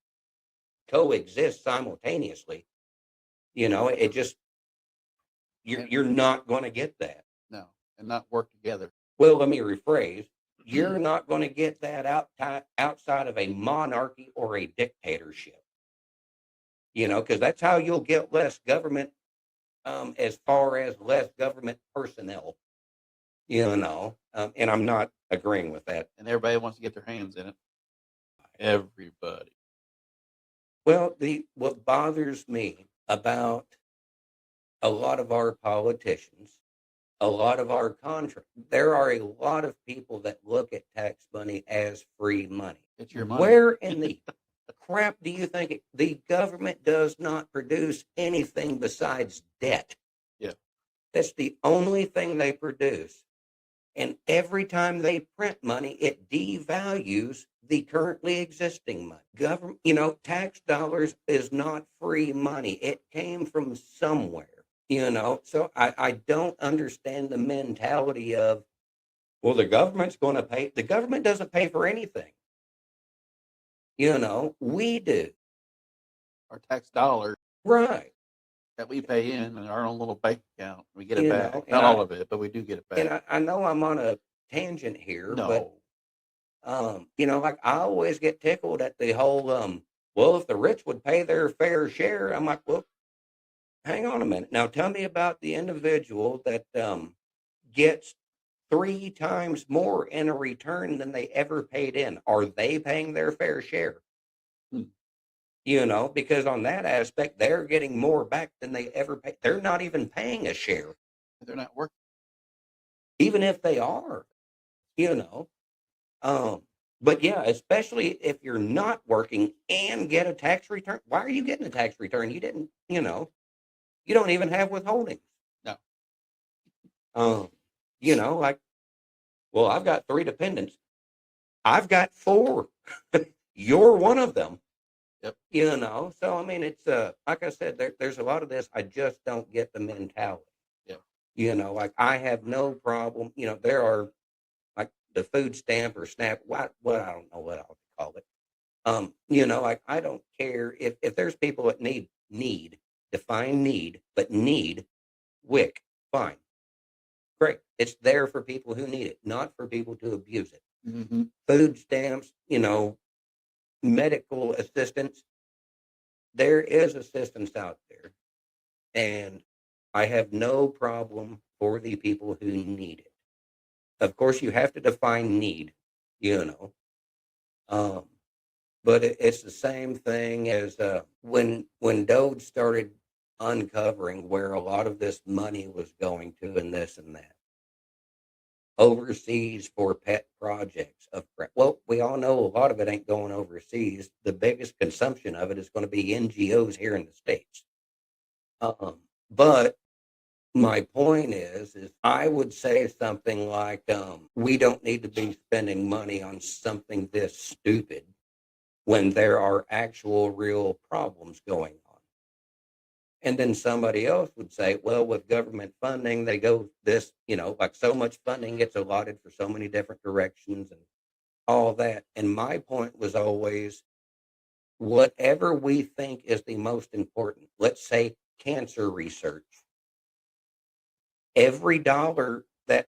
coexist simultaneously? You know, it just you're not going to get that. No, and not work together. Well, let me rephrase. You're not going to get that outside of a monarchy or a dictatorship. You know, because that's how you'll get less government, as far as less government personnel. You know, and I'm not agreeing with that. And everybody wants to get their hands in it. Everybody. Well, what bothers me about a lot of our politicians, a lot of our contracts, there are a lot of people that look at tax money as free money. It's your money. Where in the crap do you think the government does not produce anything besides debt? Yeah. That's the only thing they produce. And every time they print money, it devalues the currently existing money. Government, you know, tax dollars is not free money. It came from somewhere, you know. So I don't understand the mentality of, well, the government's going to pay. The government doesn't pay for anything. You know, we do. Our tax dollars. Right. That we pay in our own little bank account. We get it You back. know, Not all of it, but we do get it back. And I know I'm on a tangent here, No. but you know, like I always get tickled at the whole well, if the rich would pay their fair share, I'm like, well, hang on a minute. Now tell me about the individual that gets 3 times more in a return than they ever paid in. Are they paying their fair share? You know, because on that aspect, they're getting more back than they ever paid. They're not even paying a share. They're not working. Even if they are, you know. But yeah, especially if you're not working and get a tax return. Why are you getting a tax return? You didn't, you know, you don't even have withholding. No. You know, like, well, I've got 3 dependents. I've got 4. You're one of them. Yep. You know, so I mean, it's like I said, there's a lot of this. I just don't get the mentality. Yep. You know, like I have no problem. You know, there are like the food stamp or SNAP. What I don't know what I'll call it. You know, like I don't care if there's people that need define need, but need WIC, fine, great. It's there for people who need it, not for people to abuse it. Mm-hmm. Food stamps, you know. Medical assistance, there is assistance out there, and I have no problem for the people who need it. Of course, you have to define need, you know, but it's the same thing as when Dode started uncovering where a lot of this money was going to and this and that. Overseas for pet projects of crap. Well, we all know a lot of it ain't going overseas. The biggest consumption of it is going to be NGOs here in the States. But my point is I would say something like, we don't need to be spending money on something this stupid when there are actual real problems going on. And then somebody else would say, well, with government funding, they go this, you know, like so much funding gets allotted for so many different directions and all that. And my point was always, whatever we think is the most important, let's say cancer research, every dollar that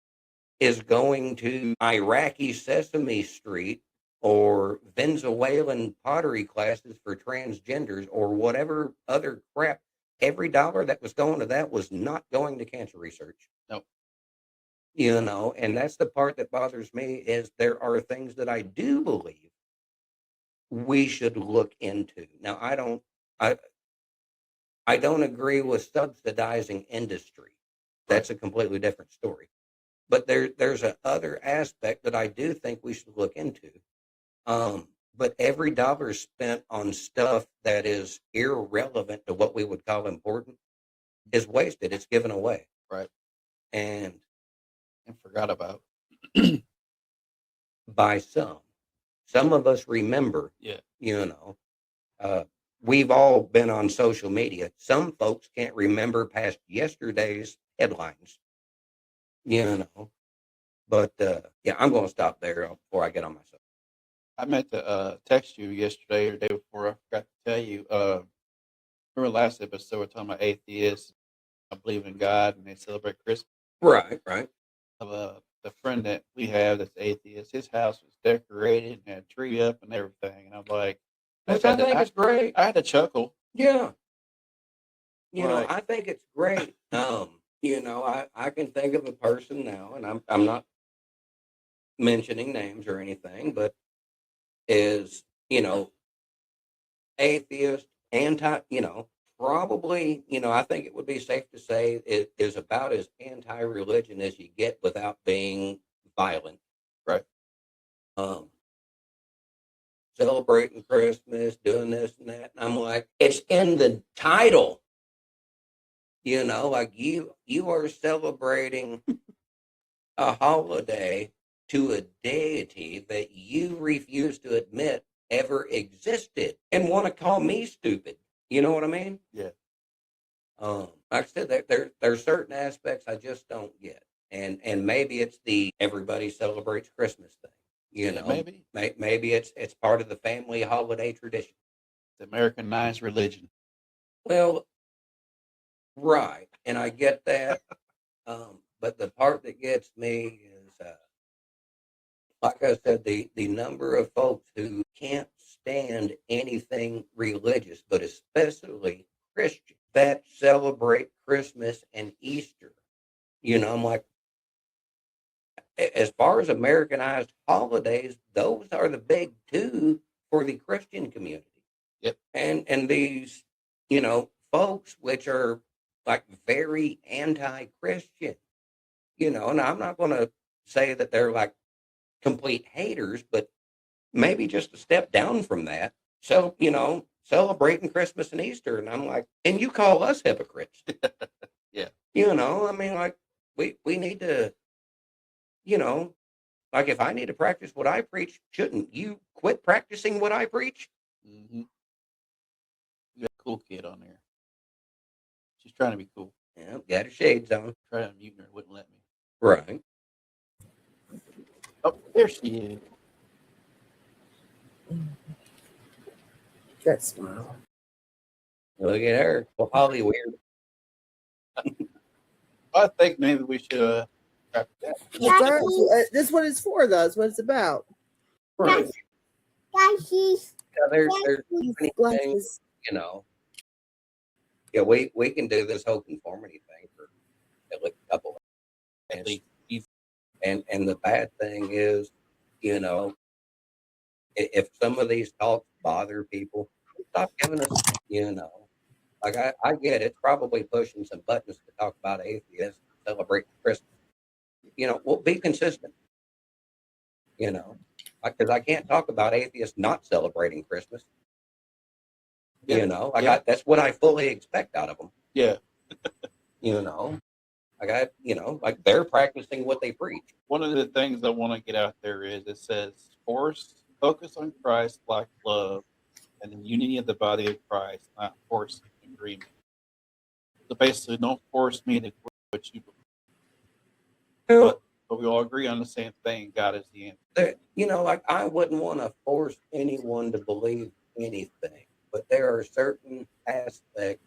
is going to Iraqi Sesame Street or Venezuelan pottery classes for transgenders or whatever other crap, every dollar that was going to that was not going to cancer research. Nope. You know, and that's the part that bothers me is there are things that I do believe we should look into. Now, I don't agree with subsidizing industry. That's a completely different story. But there's a other aspect that I do think we should look into. But every dollar spent on stuff that is irrelevant to what we would call important is wasted. It's given away. Right. And forgot about. by some. Some of us remember, Yeah. you know, we've all been on social media. Some folks can't remember past yesterday's headlines, you know. But yeah, I'm going to stop there before I get on myself. I meant to text you yesterday or the day before. I forgot to tell you. Remember last episode we were talking about atheists. I believe in God and they celebrate Christmas. Right, right. The friend that we have that's atheist, his house was decorated and had a tree up and everything. And I'm like, Which I think is great. I had to chuckle. Yeah. You know, Right. I think it's great. You know, I can think of a person now, and I'm not mentioning names or anything, but is, you know, atheist, you know, probably, you know, I think it would be safe to say it is about as anti-religion as you get without being violent. Right. Celebrating Christmas, doing this and that. And I'm like, it's in the title. You know, like you are celebrating a holiday to a deity that you refuse to admit ever existed and want to call me stupid. You know what I mean? Yeah. Like I said, there's certain aspects I just don't get. And maybe it's the everybody celebrates Christmas thing. You know, maybe it's part of the family holiday tradition. The Americanized religion. Well, right, and I get that. But the part that gets me is, like I said, the number of folks who can't stand anything religious, but especially Christian, that celebrate Christmas and Easter. You know, I'm like, as far as Americanized holidays, those are the big two for the Christian community. Yep. And these, you know, folks which are like very anti-Christian, you know, and I'm not going to say that they're like complete haters, but maybe just a step down from that. So, you know, celebrating Christmas and Easter. And I'm like, and you call us hypocrites. Yeah. You know, I mean, like we need to, you know, like if I need to practice what I preach, shouldn't you quit practicing what I preach? Mm-hmm. You got a cool kid on there. She's trying to be cool. Yeah, got her shades on. Try to mute her, wouldn't let me. Right. Oh, there she is. That smile. Look at her. Well, Holly weird. I think maybe we should wrap it up. This is what it's for, though. That's what it's about. Right. Glasses. Yeah, there's many things, Glasses. you know. Yeah, we can do this whole conformity thing for at least a couple of At least. and the bad thing is, you know, if some of these talks bother people, stop giving us, you know, like I get it's probably pushing some buttons to talk about atheists celebrating Christmas. You know, we'll be consistent. You know, because I can't talk about atheists not celebrating Christmas. Yeah. You know, Yeah. that's what I fully expect out of them. Yeah. You know, you know, like they're practicing what they preach. One of the things I want to get out there is it says focus on Christ like love and the unity of the body of Christ, not force agreement. So basically, don't force me to agree with what you believe. But we all agree on the same thing. God is the answer. You know, like I wouldn't want to force anyone to believe anything, but there are certain aspects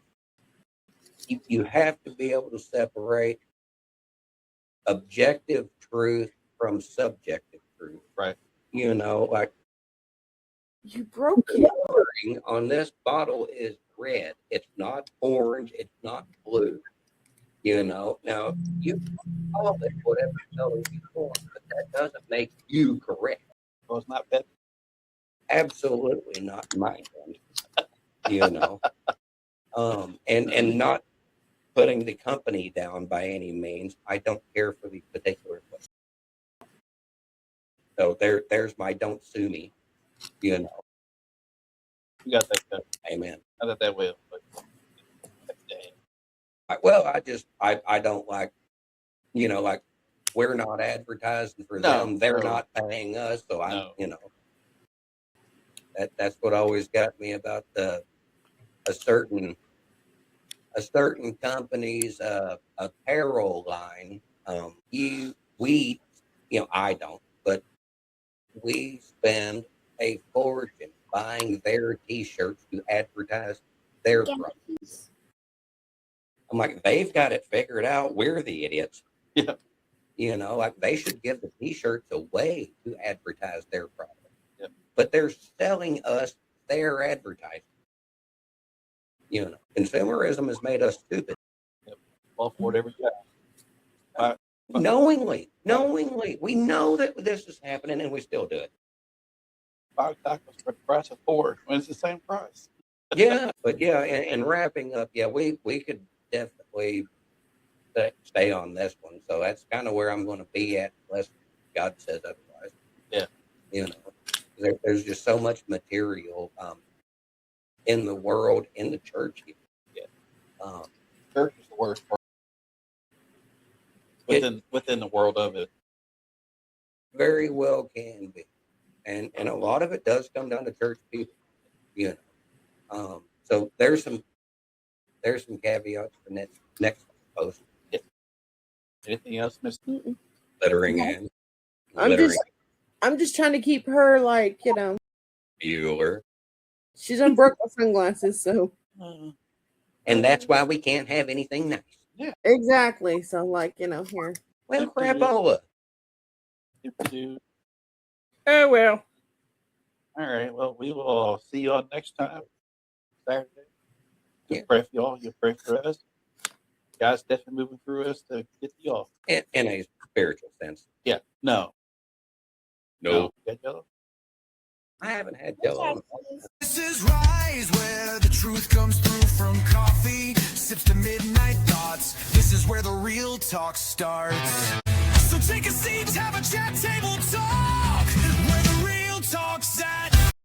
you have to be able to separate objective truth from subjective truth. Right. You know, like You broke the it. lettering on this bottle is red. It's not orange. It's not blue. You know, now you can call it whatever color you want, but that doesn't make you correct. So it's not bad. Absolutely not in my hand. You know, and not putting the company down by any means. I don't care for the particular place. So there's my don't sue me. You know, You got that covered. amen. Not that that will, but Well, I don't like, you know, like we're not advertising for No, them. They're no. not paying us. So No. That's what always got me about a certain company's apparel line. I don't, but we spend a fortune buying their T-shirts to advertise their product. I'm like, they've got it figured out. We're the idiots. Yeah. Like they should give the T-shirts away to advertise their product. Yep. But they're selling us their advertising. Consumerism has made us stupid. All for whatever you got. Knowingly, we know that this is happening, and we still do it. 5 tacos for the price of 4 when it's the same price. Yeah, but and wrapping up, we could definitely stay on this one. So that's kind of where I'm going to be at, unless God says otherwise. Yeah. There's just so much material in the world, in the church. Church is the worst part. Within the world of it. Very well can be. And a lot of it does come down to church people, So there's some caveats for next post. Yeah. Anything else, Miss? Lettering in. I'm just trying to keep her Bueller. she's on broke my sunglasses, so And that's why we can't have anything nice. exactly. So here. Well, crapola. Oh well. All right. Well, we will see you all next time, Saturday. Yeah. Pray for y'all. You pray for us. God's definitely moving through us to get to y'all. In a spiritual sense. Yeah. No. No. Got Jello? I haven't had Jello. This is Rise, where the truth comes through from coffee, sips to midnight thoughts. This is where the real talk starts. So take a seat, have a chat, table talk. Where the